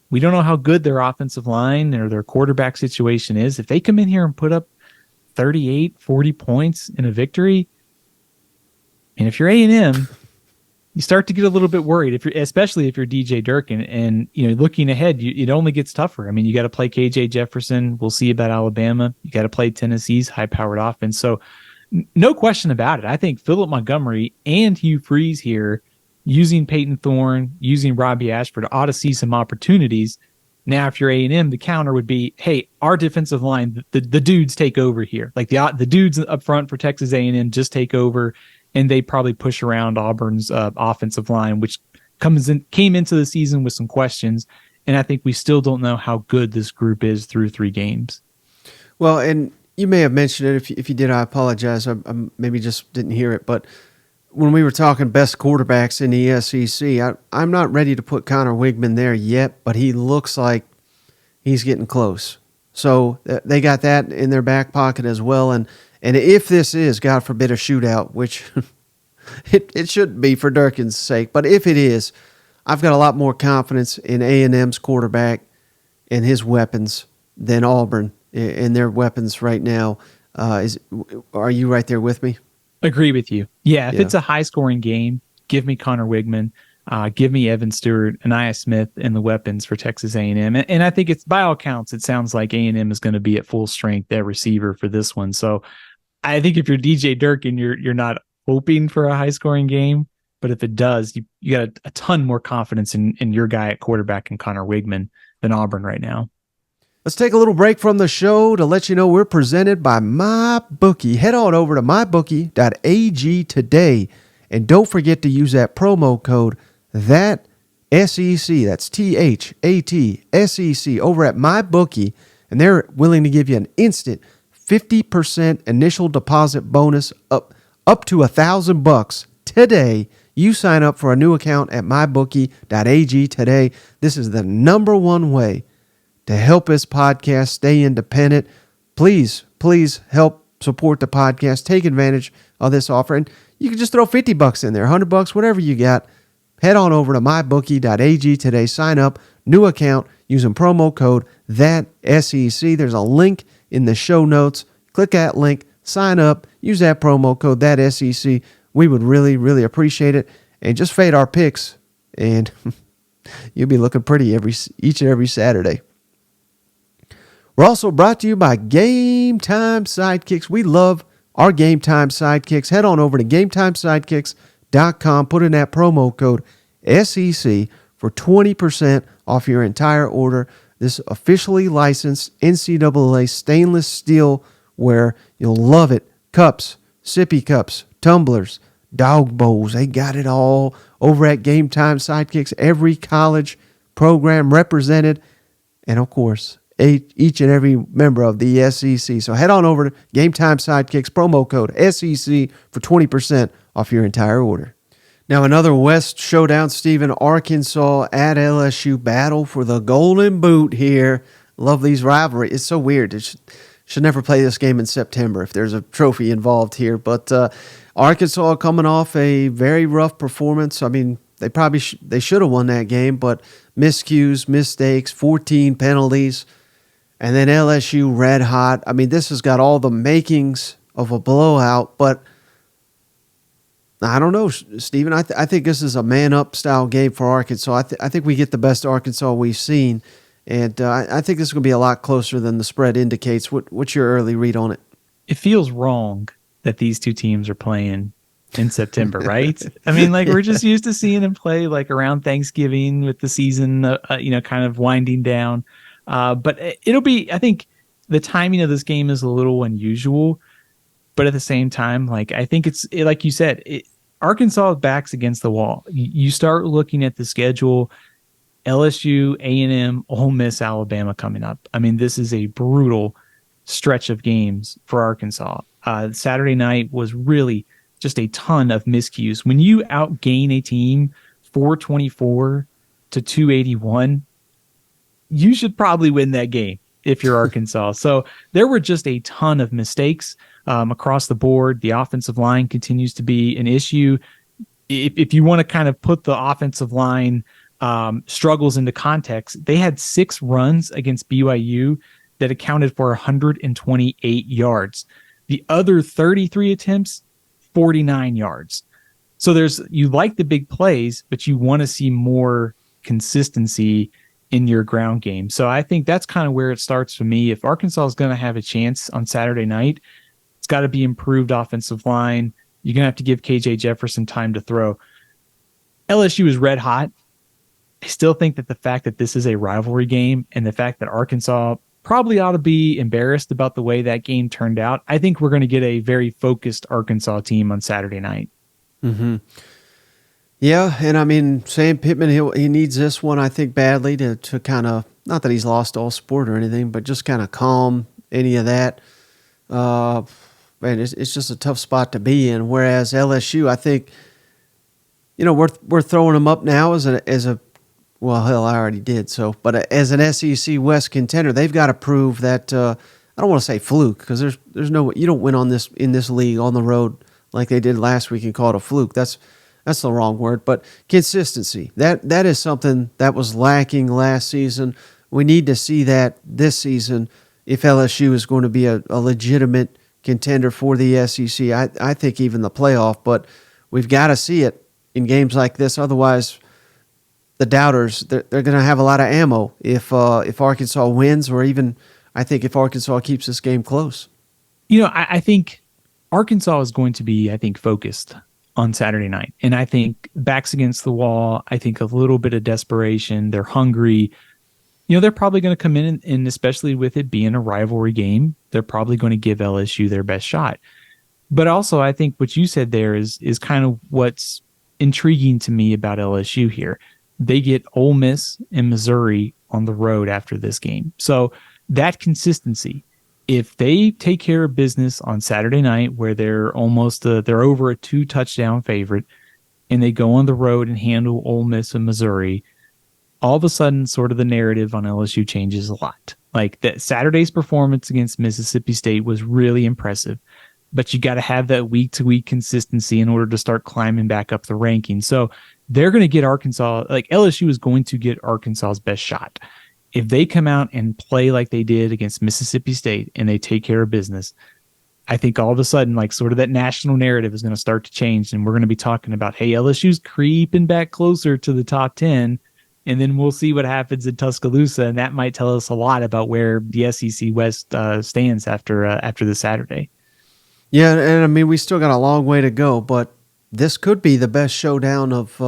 We don't know how good their offensive line or their quarterback situation is. If they come in here and put up 38, 40 points in a victory, and if you're A&M, you start to get a little bit worried, especially if you're DJ Durkin. And you know, looking ahead, it only gets tougher. I mean, you got to play KJ Jefferson. We'll see about Alabama. You got to play Tennessee's high-powered offense. So no question about it. I think Philip Montgomery and Hugh Freeze here, using Peyton Thorne, using Robbie Ashford, ought to see some opportunities. Now, if you're A&M, the counter would be, hey, our defensive line, the dudes take over here. Like the dudes up front for Texas A&M just take over, and they probably push around Auburn's offensive line, which came into the season with some questions. And I think we still don't know how good this group is through 3 games. Well, and you may have mentioned it. If you did, I apologize. I maybe just didn't hear it. But when we were talking best quarterbacks in the SEC, I'm not ready to put Connor Wigman there yet, but he looks like he's getting close. So they got that in their back pocket as well. And if this is, God forbid, a shootout, which it shouldn't be for Durkin's sake, but if it is, I've got a lot more confidence in A&M's quarterback and his weapons than Auburn and their weapons right now. Are you right there with me? Agree with you. Yeah, if it's a high-scoring game, give me Connor Wigman, give me Evan Stewart, Aniyah Smith, and the weapons for Texas A&M. And I think it's, by all counts, it sounds like A&M is going to be at full strength at receiver for this one. So I think if you're DJ Durkin, you're not hoping for a high-scoring game, but if it does, you got a ton more confidence in your guy at quarterback and Connor Wigman than Auburn right now. Let's take a little break from the show to let you know we're presented by MyBookie. Head on over to mybookie.ag today, and don't forget to use that promo code THATSEC, that's THATSEC, over at MyBookie, and they're willing to give you an instant 50% initial deposit bonus up to $1,000 today. You sign up for a new account at mybookie.ag today. This is the number one way to help this podcast stay independent. Please help support the podcast. Take advantage of this offer. And you can just throw $50 in there, $100, whatever you got. Head on over to mybookie.ag today. Sign up, new account, using promo code THATSEC. There's a link in the show notes. Click that link, sign up, use that promo code THATSEC. We would really, really appreciate it. And just fade our picks, and you'll be looking pretty each and every Saturday. We're also brought to you by Game Time Sidekicks. We love our Game Time Sidekicks. Head on over to GameTimeSidekicks.com SEC.com. Put in that promo code SEC for 20% off your entire order. This officially licensed NCAA stainless steel ware. You'll love it. Cups, sippy cups, tumblers, dog bowls. They got it all over at Game Time Sidekicks. Every college program represented. And, of course, each and every member of the SEC. So head on over to Game Time Sidekicks, promo code SEC for 20% off your entire order. Now, another West showdown, Stephen. Arkansas at LSU, battle for the golden boot here. Love these rivalries. It's so weird. It should never play this game in September if there's a trophy involved here. But Arkansas coming off a very rough performance. I mean, they should have won that game, but miscues, mistakes, 14 penalties, and then LSU red hot. I mean, this has got all the makings of a blowout, but I don't know, Stephen. I think this is a man-up style game for Arkansas. I think we get the best Arkansas we've seen, and I think this is going to be a lot closer than the spread indicates. What's your early read on it? It feels wrong that these two teams are playing in September, right? I mean, like, we're just used to seeing them play like around Thanksgiving with the season, kind of winding down. But it'll be, I think the timing of this game is a little unusual, but at the same time, like, I think like you said, Arkansas backs against the wall. You start looking at the schedule, LSU, A&M, Ole Miss, Alabama coming up. I mean, this is a brutal stretch of games for Arkansas. Saturday night was really just a ton of miscues. When you outgain a team 424 to 281, you should probably win that game if you're Arkansas. So there were just a ton of mistakes across the board. The offensive line continues to be an issue. If you want to kind of put the offensive line struggles into context, they had 6 runs against BYU that accounted for 128 yards. The other 33 attempts, 49 yards. So you like the big plays, but you want to see more consistency in your ground game. So I think that's kind of where it starts for me. If Arkansas is going to have a chance on Saturday night, it's got to be improved offensive line. You're going to have to give KJ Jefferson time to throw. LSU is red hot. I still think that the fact that this is a rivalry game and the fact that Arkansas probably ought to be embarrassed about the way that game turned out, I think we're going to get a very focused Arkansas team on Saturday night. Mm-hmm. Yeah, and I mean, Sam Pittman, he needs this one, I think, badly to kind of, not that he's lost all sport or anything, but just kind of calm any of that. Man, it's just a tough spot to be in. Whereas LSU, I think, we're throwing them up now as a well, hell, I already did. So, but as an SEC West contender, they've got to prove that. I don't want to say fluke because there's no, you don't win on this in this league on the road like they did last week and call it a fluke. That's the wrong word. But consistency, that is something that was lacking last season. We need to see that this season if LSU is going to be a legitimate contender for the SEC. I think even the playoff, but we've got to see it in games like this. Otherwise, the doubters, they're going to have a lot of ammo if Arkansas wins, or even I think if Arkansas keeps this game close. I think Arkansas is going to be, focused on Saturday night. And I think backs against the wall, I think a little bit of desperation. They're hungry. They're probably going to come in, and especially with it being a rivalry game, they're probably going to give LSU their best shot. But also, I think what you said there is kind of what's intriguing to me about LSU here. They get Ole Miss and Missouri on the road after this game. So that consistency, if they take care of business on Saturday night where they're they're over a 2-touchdown favorite, and they go on the road and handle Ole Miss and Missouri, all of a sudden sort of the narrative on LSU changes a lot. Like that Saturday's performance against Mississippi State was really impressive, but you got to have that week-to-week consistency in order to start climbing back up the rankings. So they're going to get Arkansas, like LSU is going to get Arkansas's best shot. If they come out and play like they did against Mississippi State and they take care of business, I think all of a sudden, like sort of that national narrative is going to start to change. And we're going to be talking about, hey, LSU's creeping back closer to the top 10. And then we'll see what happens in Tuscaloosa. And that might tell us a lot about where the SEC West stands after this Saturday. Yeah, and I mean, we still got a long way to go, but this could be the best showdown of.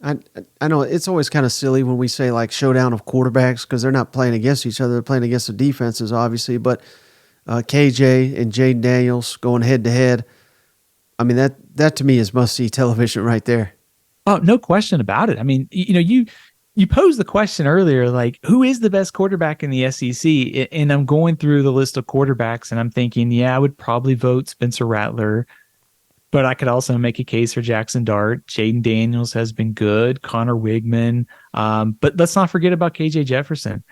I know it's always kind of silly when we say like showdown of quarterbacks because they're not playing against each other; they're playing against the defenses, obviously. But KJ and Jaden Daniels going head to head. I mean that to me is must see television right there. Oh, no question about it. I mean, you posed the question earlier, like, who is the best quarterback in the SEC? And I'm going through the list of quarterbacks and I'm thinking, yeah, I would probably vote Spencer Rattler, but I could also make a case for Jackson Dart. Jaden Daniels has been good. Connor Wigman. But let's not forget about KJ Jefferson.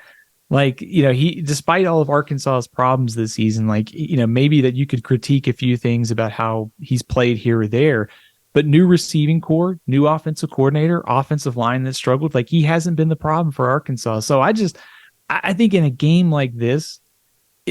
Like, he, despite all of Arkansas's problems this season, like, maybe that you could critique a few things about how he's played here or there, but new receiving core, new offensive coordinator, offensive line that struggled, like he hasn't been the problem for Arkansas. So I think in a game like this,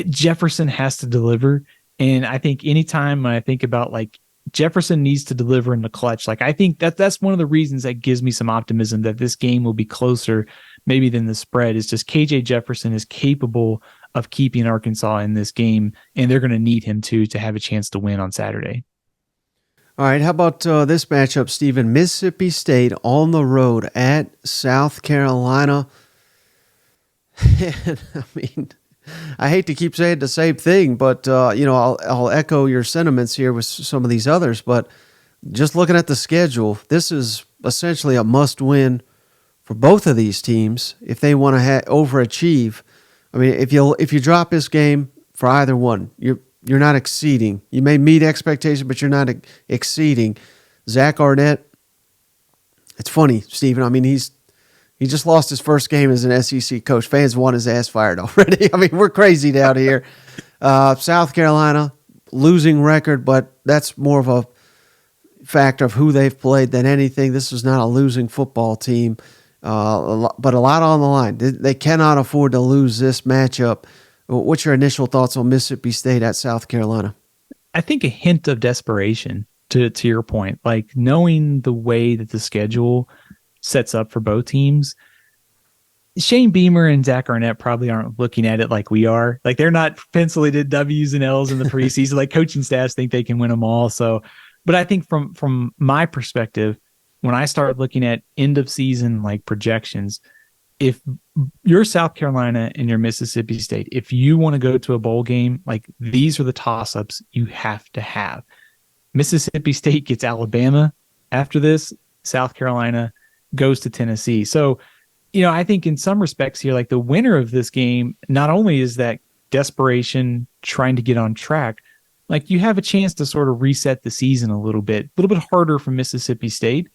Jefferson has to deliver. And I think anytime when I think about like Jefferson needs to deliver in the clutch, like I think that's one of the reasons that gives me some optimism that this game will be closer maybe than the spread is just KJ Jefferson is capable of keeping Arkansas in this game. And they're going to need him to have a chance to win on Saturday. All right, how about this matchup, Stephen? Mississippi State on the road at South Carolina. And, I mean, I hate to keep saying the same thing, but I'll echo your sentiments here with some of these others. But just looking at the schedule, this is essentially a must-win for both of these teams if they want to overachieve. I mean, if you drop this game for either one, you're not exceeding. You may meet expectations, but you're not exceeding. Zach Arnett, it's funny, Stephen. I mean, he just lost his first game as an SEC coach. Fans want his ass fired already. I mean, we're crazy down here. South Carolina, losing record, but that's more of a factor of who they've played than anything. This is not a losing football team, but a lot on the line. They cannot afford to lose this matchup. What's your initial thoughts on Mississippi State at South Carolina? I think a hint of desperation to your point, like knowing the way that the schedule sets up for both teams. Shane Beamer and Zach Arnett probably aren't looking at it like we are. Like they're not penciling in W's and L's in the preseason. Like coaching staffs think they can win them all. So, but I think from my perspective, when I start looking at end of season like projections, if you're South Carolina and you're Mississippi State, if you want to go to a bowl game, like these are the toss-ups you have to have. Mississippi State gets Alabama after this. South Carolina goes to Tennessee. So, I think in some respects here, like the winner of this game, not only is that desperation trying to get on track, like you have a chance to sort of reset the season a little bit harder for Mississippi State.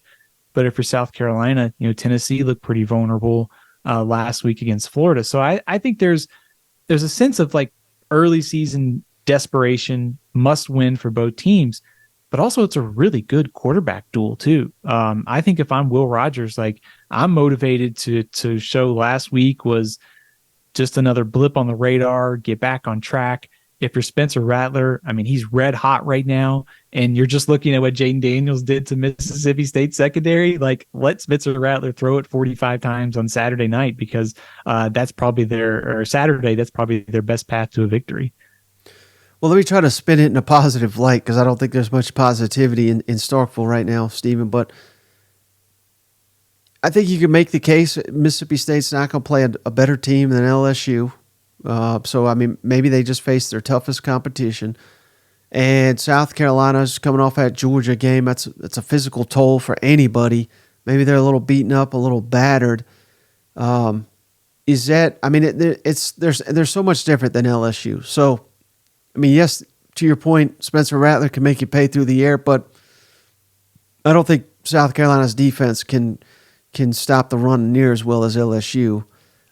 But if you're South Carolina, Tennessee looked pretty vulnerable last week against Florida. So I think there's a sense of like early season desperation, must win for both teams, but also it's a really good quarterback duel too. I think if I'm Will Rogers, like I'm motivated to show last week was just another blip on the radar, get back on track. If you're Spencer Rattler, I mean, he's red hot right now, and you're just looking at what Jaden Daniels did to Mississippi State secondary. Like, let Spencer Rattler throw it 45 times on Saturday night because that's probably Saturday, that's probably their best path to a victory. Well, let me try to spin it in a positive light because I don't think there's much positivity in Starkville right now, Stephen. But I think you can make the case Mississippi State's not going to play a better team than LSU. So, I mean, maybe they just faced their toughest competition. And South Carolina's coming off that Georgia game. That's a physical toll for anybody. Maybe they're a little beaten up, a little battered. Is that? I mean, there's so much different than LSU. So, I mean, yes, to your point, Spencer Rattler can make you pay through the air, but I don't think South Carolina's defense can stop the run near as well as LSU.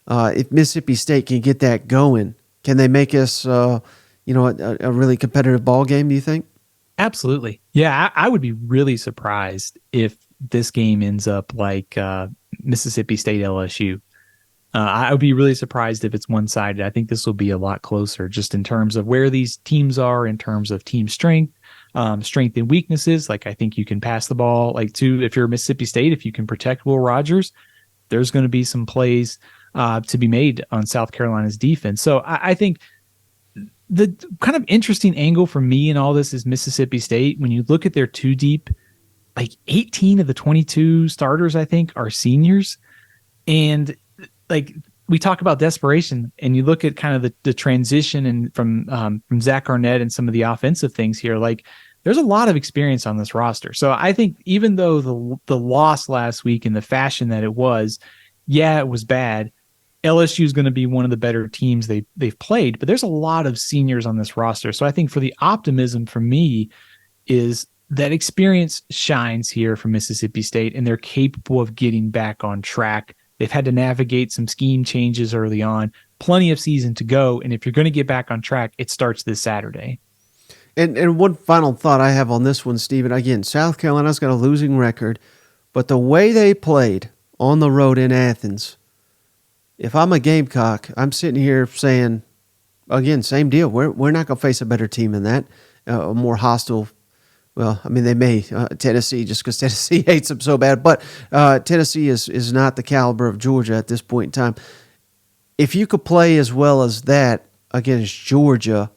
If Mississippi State can get that going, can they make us, a really competitive ball game, do you think? Absolutely. Yeah, I would be really surprised if this game ends up like Mississippi State LSU. I would be really surprised if it's one-sided. I think this will be a lot closer just in terms of where these teams are, in terms of team strength, strength and weaknesses. Like I think you can pass the ball, if you're Mississippi State, if you can protect Will Rogers, there's going to be some plays to be made on South Carolina's defense. So I think the kind of interesting angle for me in all this is Mississippi State. When you look at their two deep, like 18 of the 22 starters, I think, are seniors. And like we talk about desperation, and you look at kind of the transition and from Zach Arnett and some of the offensive things here, like there's a lot of experience on this roster. So I think even though the loss last week in the fashion that it was, yeah, it was bad. LSU is going to be one of the better teams they've played, but there's a lot of seniors on this roster. So I think for the optimism for me is that experience shines here for Mississippi State, and they're capable of getting back on track. They've had to navigate some scheme changes early on, plenty of season to go. And if you're going to get back on track, it starts this Saturday. And one final thought I have on this one, Stephen. Again, South Carolina's got a losing record, but the way they played on the road in Athens, if I'm a Gamecock, I'm sitting here saying, again, same deal. We're not going to face a better team than that, a more hostile. Well, I mean, they may, Tennessee, just because Tennessee hates them so bad. But Tennessee is not the caliber of Georgia at this point in time. If you could play as well as that against Georgia,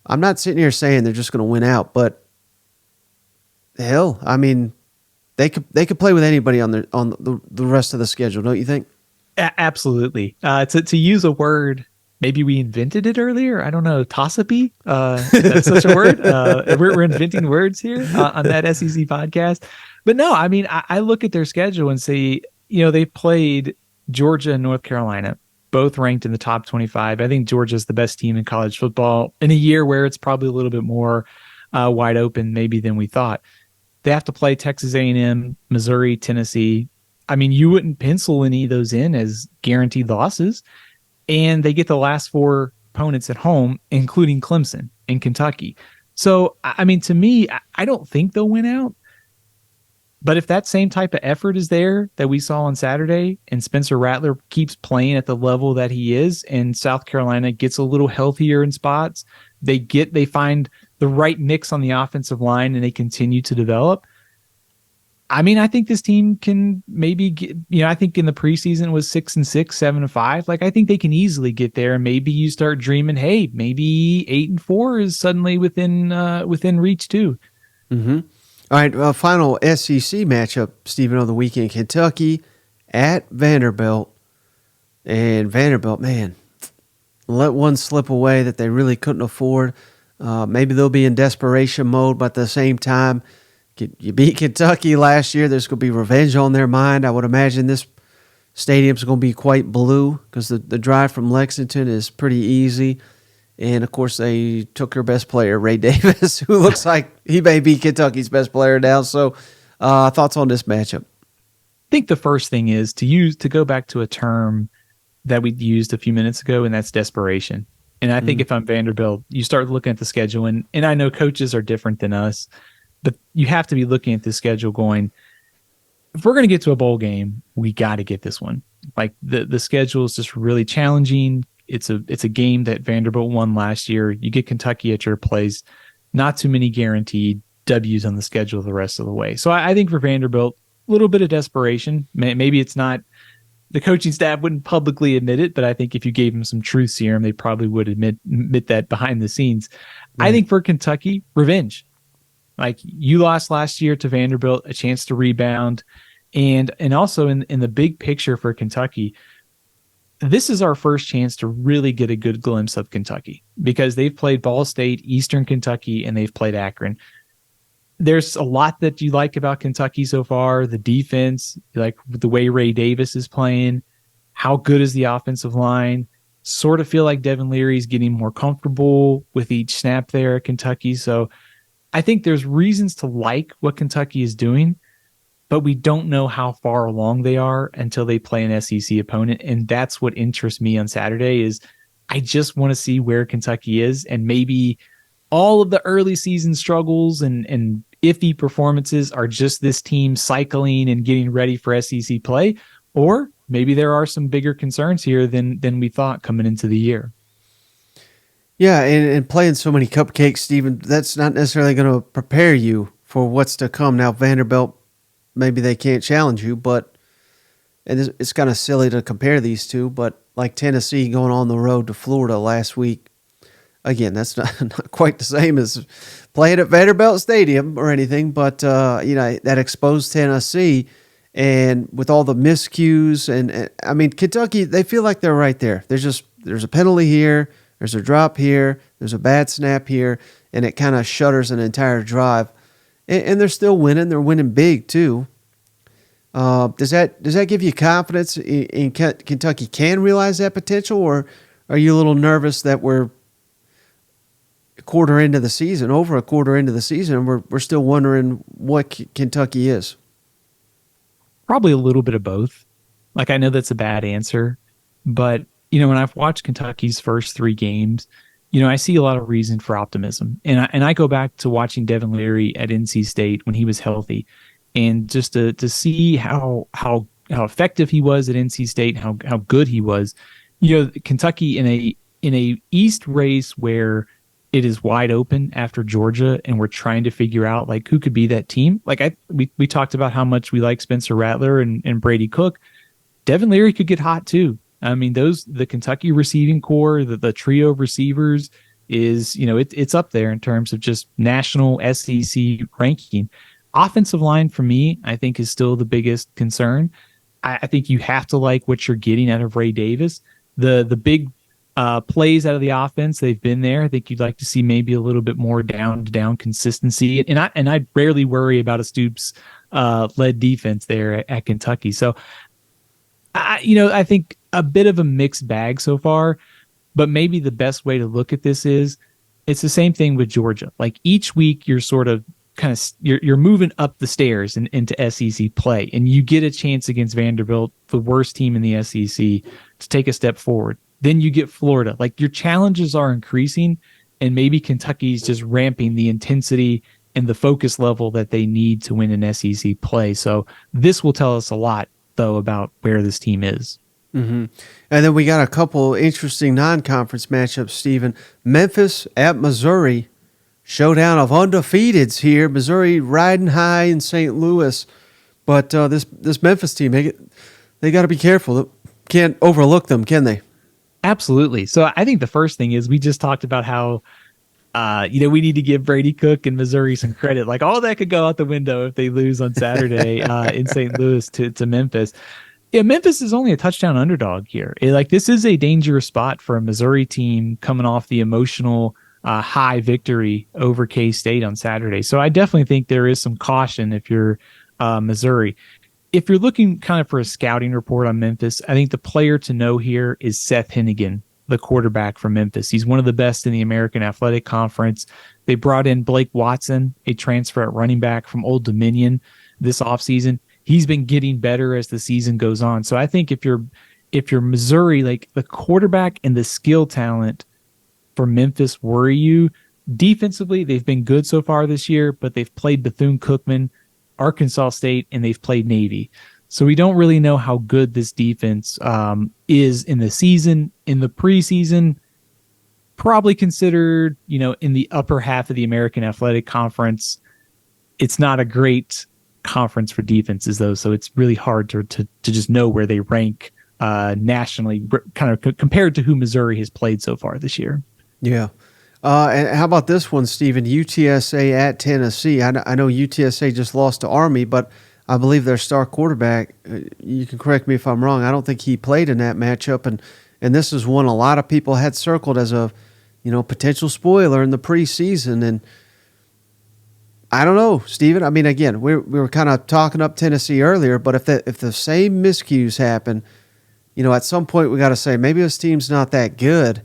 I'm not sitting here saying they're just going to win out. But hell, I mean, they could play with anybody on the rest of the schedule, don't you think? Absolutely. To use a word, maybe we invented it earlier. I don't know. Tossapy? That's such a word. We're inventing words here on that SEC podcast. But no, I mean, I look at their schedule and say, they played Georgia and North Carolina, both ranked in the top 25. I think Georgia's the best team in college football in a year where it's probably a little bit more wide open maybe than we thought. They have to play Texas A&M, Missouri, Tennessee. I mean, you wouldn't pencil any of those in as guaranteed losses. And they get the last four opponents at home, including Clemson and Kentucky. So, I mean, to me, I don't think they'll win out. But if that same type of effort is there that we saw on Saturday, and Spencer Rattler keeps playing at the level that he is, and South Carolina gets a little healthier in spots, they find the right mix on the offensive line, and they continue to develop. I mean, I think this team can maybe get, I think in the preseason it was 6-6, 7-5. Like, I think they can easily get there. And maybe you start dreaming, hey, maybe 8-4 is suddenly within reach too. Mm-hmm. All right. Final SEC matchup, Stephen, of the weekend: Kentucky at Vanderbilt. And Vanderbilt, man, let one slip away that they really couldn't afford. Maybe they'll be in desperation mode, but at the same time, you beat Kentucky last year. There's going to be revenge on their mind. I would imagine this stadium's going to be quite blue because the drive from Lexington is pretty easy. And, of course, they took their best player, Ray Davis, who looks like he may be Kentucky's best player now. So thoughts on this matchup? I think the first thing is to go back to a term that we used a few minutes ago, and that's desperation. And I think if I'm Vanderbilt, you start looking at the schedule, and I know coaches are different than us, but you have to be looking at the schedule going, if we're going to get to a bowl game, we got to get this one. Like the schedule is just really challenging. It's a game that Vanderbilt won last year. You get Kentucky at your place. Not too many guaranteed W's on the schedule the rest of the way. So I think for Vanderbilt, a little bit of desperation. Maybe it's not, the coaching staff wouldn't publicly admit it, but I think if you gave them some truth serum, they probably would admit that behind the scenes. Right. I think for Kentucky, revenge. Like, you lost last year to Vanderbilt, a chance to rebound. And also in the big picture for Kentucky, this is our first chance to really get a good glimpse of Kentucky, because they've played Ball State, Eastern Kentucky, and they've played Akron. There's a lot that you like about Kentucky so far. The defense, like the way Ray Davis is playing, how good is the offensive line? Sort of feel like Devin Leary's getting more comfortable with each snap there at Kentucky. So I think there's reasons to like what Kentucky is doing, but we don't know how far along they are until they play an SEC opponent. And that's what interests me on Saturday is I just want to see where Kentucky is, and maybe all of the early season struggles and iffy performances are just this team cycling and getting ready for SEC play, or maybe there are some bigger concerns here than we thought coming into the year. Yeah, and playing so many cupcakes, Stephen, that's not necessarily going to prepare you for what's to come. Now, Vanderbilt, maybe they can't challenge you, and it's kind of silly to compare these two, but like Tennessee going on the road to Florida last week, again, that's not quite the same as playing at Vanderbilt Stadium or anything, but that exposed Tennessee, and with all the miscues, and I mean, Kentucky, they feel like they're right there. There's a penalty here, there's a drop here, there's a bad snap here, and it kind of shutters an entire drive. And they're still winning. They're winning big too. Does that give you confidence in Kentucky can realize that potential, or are you a little nervous that we're over a quarter into the season, and we're still wondering what Kentucky is? Probably a little bit of both. Like, I know that's a bad answer, but when I've watched Kentucky's first 3 games, I see a lot of reason for optimism. And I go back to watching Devin Leary at NC State when he was healthy, and just to see how effective he was at NC State, how good he was. Kentucky in a East race where it is wide open after Georgia, and we're trying to figure out like who could be that team. Like we talked about how much we like Spencer Rattler and Brady Cook. Devin Leary could get hot too. I mean, the Kentucky receiving core, the trio of receivers is, it's up there in terms of just national SEC ranking. Offensive line for me, I think, is still the biggest concern. I think you have to like what you're getting out of Ray Davis. The big plays out of the offense, they've been there. I think you'd like to see maybe a little bit more down consistency. And I rarely worry about a Stoops led defense there at Kentucky. So I think a bit of a mixed bag so far, but maybe the best way to look at this is it's the same thing with Georgia. Like, each week you're sort of you're moving up the stairs into SEC play, and you get a chance against Vanderbilt, the worst team in the SEC, to take a step forward. Then you get Florida. Like, your challenges are increasing, and maybe Kentucky's just ramping the intensity and the focus level that they need to win an SEC play. So this will tell us a lot, though, about where this team is. Mm-hmm. And then we got a couple interesting non-conference matchups, Stephen. Memphis at Missouri. Showdown of undefeateds here. Missouri riding high in St. Louis. But this Memphis team, they got to be careful. Can't overlook them, can they? Absolutely. So I think the first thing is we just talked about how we need to give Brady Cook and Missouri some credit. Like, all that could go out the window if they lose on Saturday in St. Louis to Memphis. Yeah, Memphis is only a touchdown underdog here. This is a dangerous spot for a Missouri team coming off the emotional high victory over K-State on Saturday. So I definitely think there is some caution if you're Missouri. If you're looking kind of for a scouting report on Memphis, I think the player to know here is Seth Hennigan, the quarterback from Memphis. He's one of the best in the American Athletic Conference. They brought in Blake Watson, a transfer at running back from Old Dominion this offseason. He's been getting better as the season goes on. So I think if you're Missouri, like, the quarterback and the skill talent for Memphis worry you. Defensively, they've been good so far this year, but they've played Bethune-Cookman, Arkansas State, and they've played Navy. So we don't really know how good this defense is in the season. In the preseason, probably considered, in the upper half of the American Athletic Conference. It's not a great conference for defenses, though, so it's really hard to just know where they rank nationally, kind of compared to who Missouri has played so far this year. Yeah. And how about this one, Stephen? UTSA at Tennessee. I know UTSA just lost to Army, but I believe their star quarterback, you can correct me if I'm wrong, I don't think he played in that matchup, and this is one a lot of people had circled as a potential spoiler in the preseason. And I don't know, Stephen. I mean, again, we were kind of talking up Tennessee earlier, but if the same miscues happen, at some point we got to say maybe this team's not that good.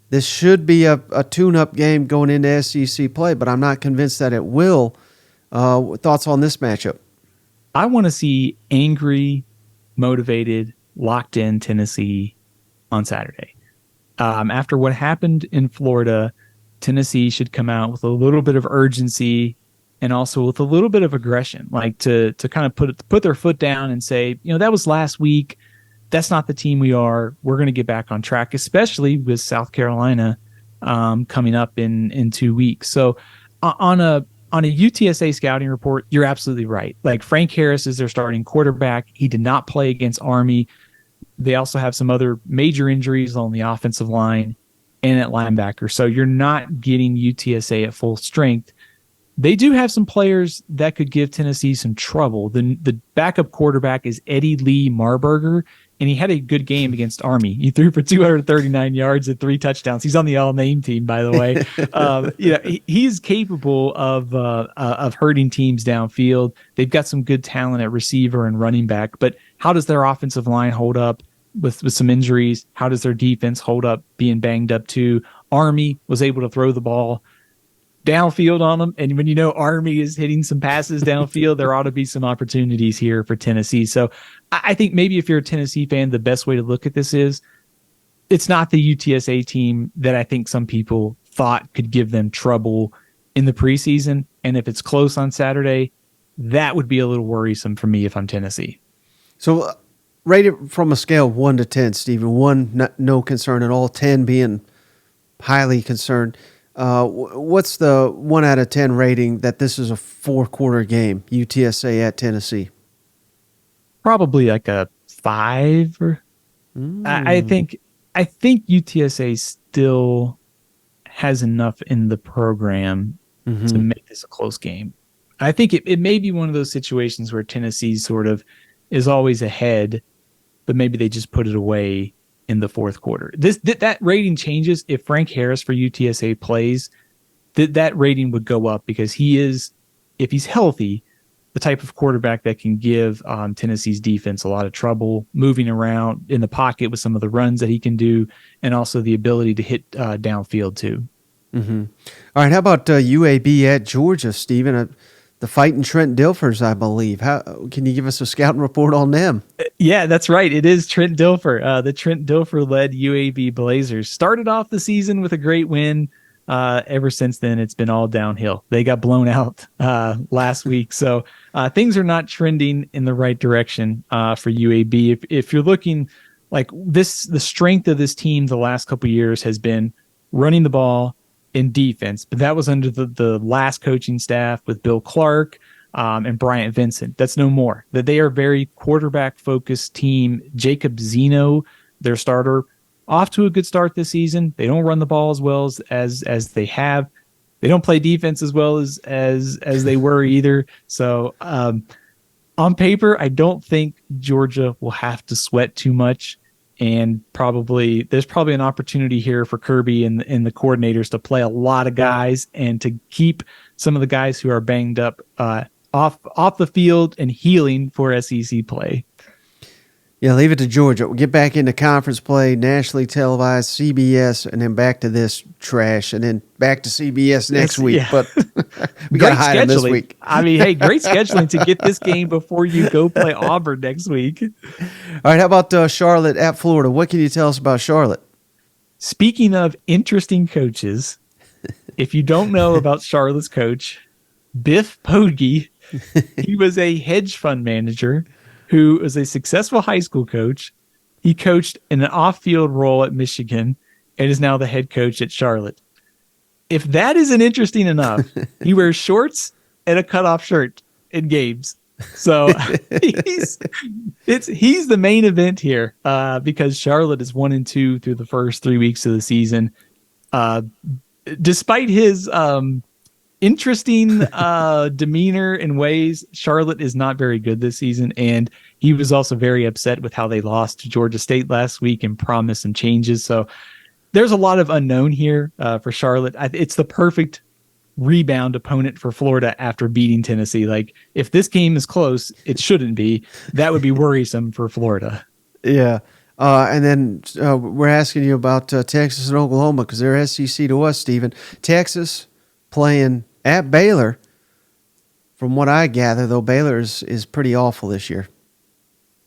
This should be a tune-up game going into SEC play, but I'm not convinced that it will. Thoughts on this matchup? I want to see angry, motivated, locked-in Tennessee on Saturday. After what happened in Florida, Tennessee should come out with a little bit of urgency and also with a little bit of aggression, like to kind of put their foot down and say, that was last week. That's not the team we are. We're going to get back on track, especially with South Carolina coming up in 2 weeks. So on a UTSA scouting report, you're absolutely right. Like, Frank Harris is their starting quarterback. He did not play against Army. They also have some other major injuries on the offensive line. and at linebacker. So you're not getting UTSA at full strength. They do have some players that could give Tennessee some trouble. The backup quarterback is Eddie Lee Marburger, and he had a good game against Army. He threw for 239 yards and 3 touchdowns. He's on the all-name team, by the way. He's capable of hurting teams downfield. They've got some good talent at receiver and running back, but how does their offensive line hold up with some injuries? How does their defense hold up being banged up too? Army was able to throw the ball downfield on them. And when Army is hitting some passes downfield, there ought to be some opportunities here for Tennessee. So I think maybe if you're a Tennessee fan, the best way to look at this is it's not the UTSA team that I think some people thought could give them trouble in the preseason. And if it's close on Saturday, that would be a little worrisome for me if I'm Tennessee. So rate it from a scale of 1 to 10, Stephen. 1, no concern at all. 10 being highly concerned. What's the 1 out of 10 rating that this is a 4-quarter game, UTSA at Tennessee? Probably like a 5. I think UTSA still has enough in the program to make this a close game. I think it may be one of those situations where Tennessee sort of is always ahead, but maybe they just put it away in the fourth quarter. That rating changes if Frank Harris for UTSA plays. That rating would go up because he is, if he's healthy, the type of quarterback that can give Tennessee's defense a lot of trouble moving around in the pocket with some of the runs that he can do, and also the ability to hit downfield too. Mm-hmm. All right, how about UAB at Georgia, Stephen? The Fighting Trent Dilfers, I believe. How can you give us a scouting report on them? Yeah, that's right. It is Trent Dilfer. The Trent Dilfer-led UAB Blazers started off the season with a great win. Ever since then, it's been all downhill. They got blown out last week, so things are not trending in the right direction for UAB. If you're looking like this, the strength of this team the last couple of years has been running the ball in defense, but that was under the last coaching staff with Bill Clark and Bryant Vincent. That's no more. That they are a very quarterback-focused team. Jacob Zeno, their starter, off to a good start this season. They don't run the ball as well as they have. They don't play defense as well as they were either. So on paper, I don't think Georgia will have to sweat too much. And there's probably an opportunity here for Kirby and the coordinators to play a lot of guys and to keep some of the guys who are banged up off the field and healing for SEC play. Yeah, leave it to Georgia. We'll get back into conference play, nationally televised, CBS, and then back to this trash, and then back to CBS next week. Yeah. But we got to hide them this week. I mean, hey, great scheduling to get this game before you go play Auburn next week. All right, how about Charlotte at Florida? What can you tell us about Charlotte? Speaking of interesting coaches, if you don't know about Charlotte's coach, Biff Podge, he was a hedge fund manager who is a successful high school coach. He coached in an off-field role at Michigan and is now the head coach at Charlotte. If that isn't interesting enough, he wears shorts and a cutoff shirt in games. So he's the main event here because Charlotte is 1-2 through the first 3 weeks of the season. Despite his interesting demeanor and ways, Charlotte is not very good this season, and he was also very upset with how they lost to Georgia State last week and promised some changes. So there's a lot of unknown here for Charlotte. It's the perfect rebound opponent for Florida after beating Tennessee. Like, if this game is close, it shouldn't be. That would be worrisome for Florida. Yeah. And then we're asking you about Texas and Oklahoma because they're SEC to us, Stephen. Texas playing at Baylor. From what I gather, though, Baylor is pretty awful this year.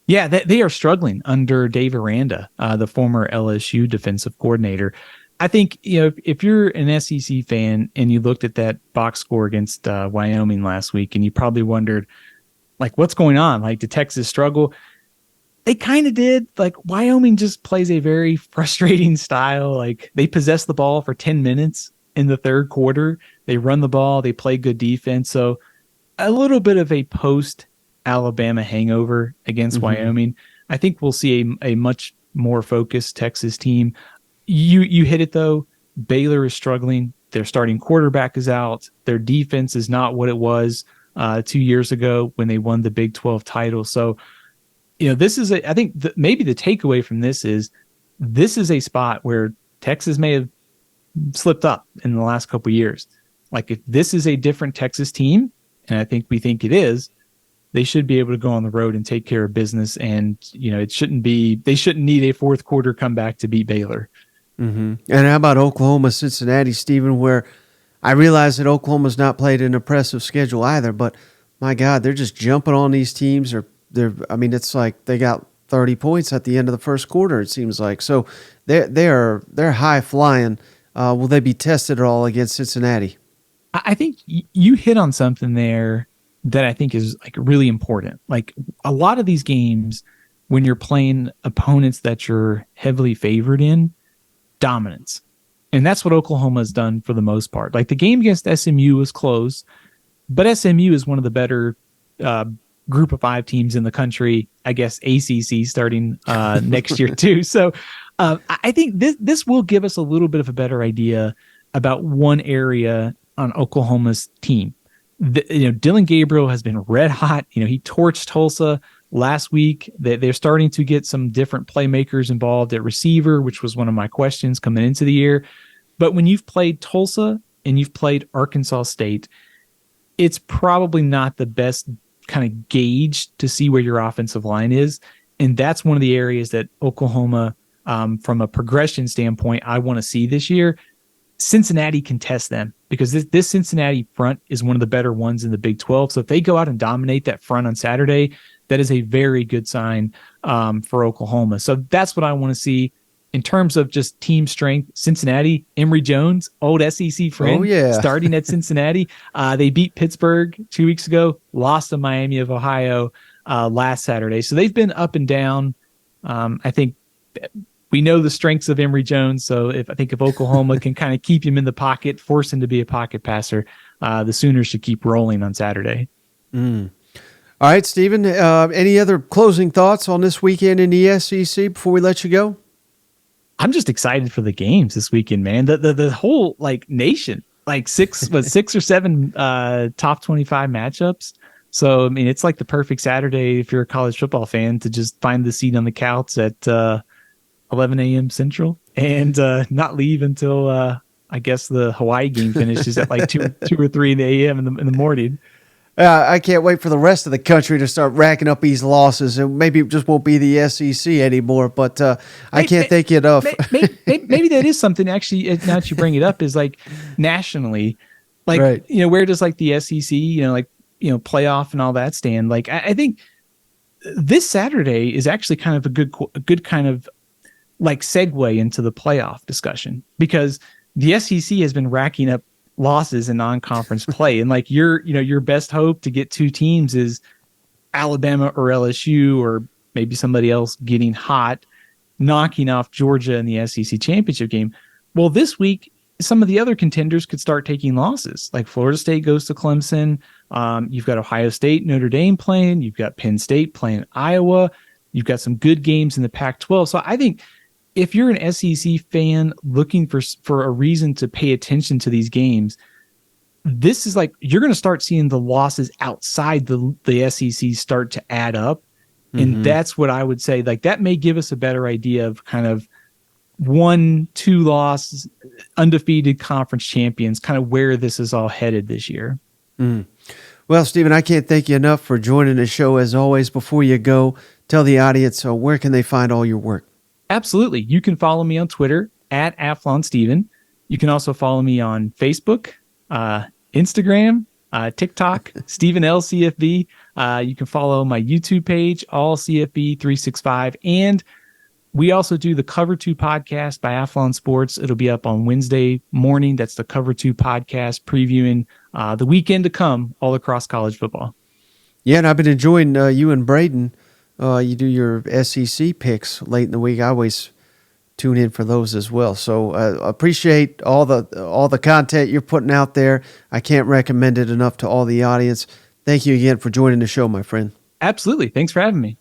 Yeah, they are struggling under Dave Aranda, the former LSU defensive coordinator. I think, if you're an SEC fan and you looked at that box score against Wyoming last week and you probably wondered, like, what's going on? Like, did Texas struggle? They kind of did. Like, Wyoming just plays a very frustrating style. Like, they possess the ball for 10 minutes in the third quarter. They run the ball. They play good defense. So a little bit of a post-Alabama hangover against Wyoming. I think we'll see a much more focused Texas team. You hit it, though. Baylor is struggling. Their starting quarterback is out. Their defense is not what it was 2 years ago when they won the Big 12 title. So, this is I think maybe the takeaway from this is a spot where Texas may have slipped up in the last couple of years. Like, if this is a different Texas team, and I think we think it is, they should be able to go on the road and take care of business. And, they shouldn't need a fourth quarter comeback to beat Baylor. Mm-hmm. And how about Oklahoma, Cincinnati, Stephen, where I realize that Oklahoma's not played an impressive schedule either, but my God, they're just jumping on these teams. It's like they got 30 points at the end of the first quarter, it seems like. So they're high flying. Will they be tested at all against Cincinnati? I think you hit on something there that I think is like really important. Like, a lot of these games, when you're playing opponents that you're heavily favored in, dominance. And that's what Oklahoma has done for the most part. Like, the game against SMU was close, but SMU is one of the better group of 5 teams in the country, I guess ACC starting next year too. So I think this will give us a little bit of a better idea about one area on Oklahoma's team. Dylan Gabriel has been red hot. He torched Tulsa last week. They're starting to get some different playmakers involved at receiver, which was one of my questions coming into the year. But when you've played Tulsa and you've played Arkansas State, it's probably not the best kind of gauge to see where your offensive line is. And that's one of the areas that Oklahoma, from a progression standpoint, I want to see this year. Cincinnati can test them because this Cincinnati front is one of the better ones in the Big 12. So if they go out and dominate that front on Saturday, that is a very good sign for Oklahoma. So that's what I want to see in terms of just team strength. Cincinnati, Emory Jones, old SEC friend, starting at Cincinnati. They beat Pittsburgh 2 weeks ago, lost to Miami of Ohio last Saturday. So they've been up and down. I think we know the strengths of Emory Jones. So if Oklahoma can kind of keep him in the pocket, force him to be a pocket passer, the Sooners should keep rolling on Saturday. All right, Stephen, any other closing thoughts on this weekend in the SEC before we let you go? I'm just excited for the games this weekend, man. The whole nation, six or seven top 25 matchups. So, it's like the perfect Saturday if you're a college football fan to just find the seat on the couch at 11 a.m. Central and not leave until I guess the Hawaii game finishes at 2 or 3 a.m. in the morning. I can't wait for the rest of the country to start racking up these losses, and maybe it just won't be the SEC anymore. But I can't thank you enough. Maybe that is something. Actually, now that you bring it up, is nationally, right. Where does the SEC, playoff and all that stand? I think this Saturday is actually kind of a good kind of segue into the playoff discussion, because the SEC has been racking up losses in non-conference play, and your best hope to get 2 teams is Alabama or LSU or maybe somebody else getting hot, knocking off Georgia in the SEC championship game. Well, this week some of the other contenders could start taking losses. Florida State goes to Clemson. You've got Ohio State, Notre Dame playing. You've got Penn State playing Iowa. You've got some good games in the Pac-12. So I think if you're an SEC fan looking for a reason to pay attention to these games, this is you're going to start seeing the losses outside the SEC start to add up. Mm-hmm. And that's what I would say. That may give us a better idea of kind of 1-2 loss, undefeated conference champions, kind of where this is all headed this year. Mm. Well, Stephen, I can't thank you enough for joining the show as always. Before you go, tell the audience where can they find all your work? Absolutely. You can follow me on Twitter at Athlon Steven. You can also follow me on Facebook, Instagram, TikTok, Stephen L. CFB. You can follow my YouTube page, All CFB 365. And we also do the Cover 2 podcast by Athlon Sports. It'll be up on Wednesday morning. That's the Cover 2 podcast previewing the weekend to come all across college football. Yeah, and I've been enjoying you and Braden. You do your SEC picks late in the week. I always tune in for those as well. So appreciate all the content you're putting out there. I can't recommend it enough to all the audience. Thank you again for joining the show, my friend. Absolutely. Thanks for having me.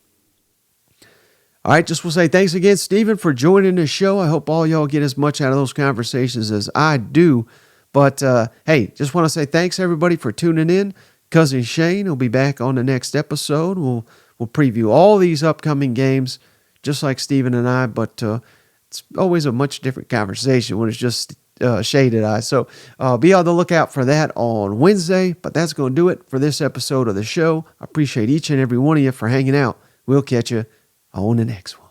All right, just want to say thanks again, Stephen, for joining the show. I hope all y'all get as much out of those conversations as I do. But, hey, just want to say thanks, everybody, for tuning in. Cousin Shane will be back on the next episode. We'll preview all these upcoming games, just like Stephen and I, but it's always a much different conversation when it's just Shade and I. So be on the lookout for that on Wednesday. But that's going to do it for this episode of the show. I appreciate each and every one of you for hanging out. We'll catch you on the next one.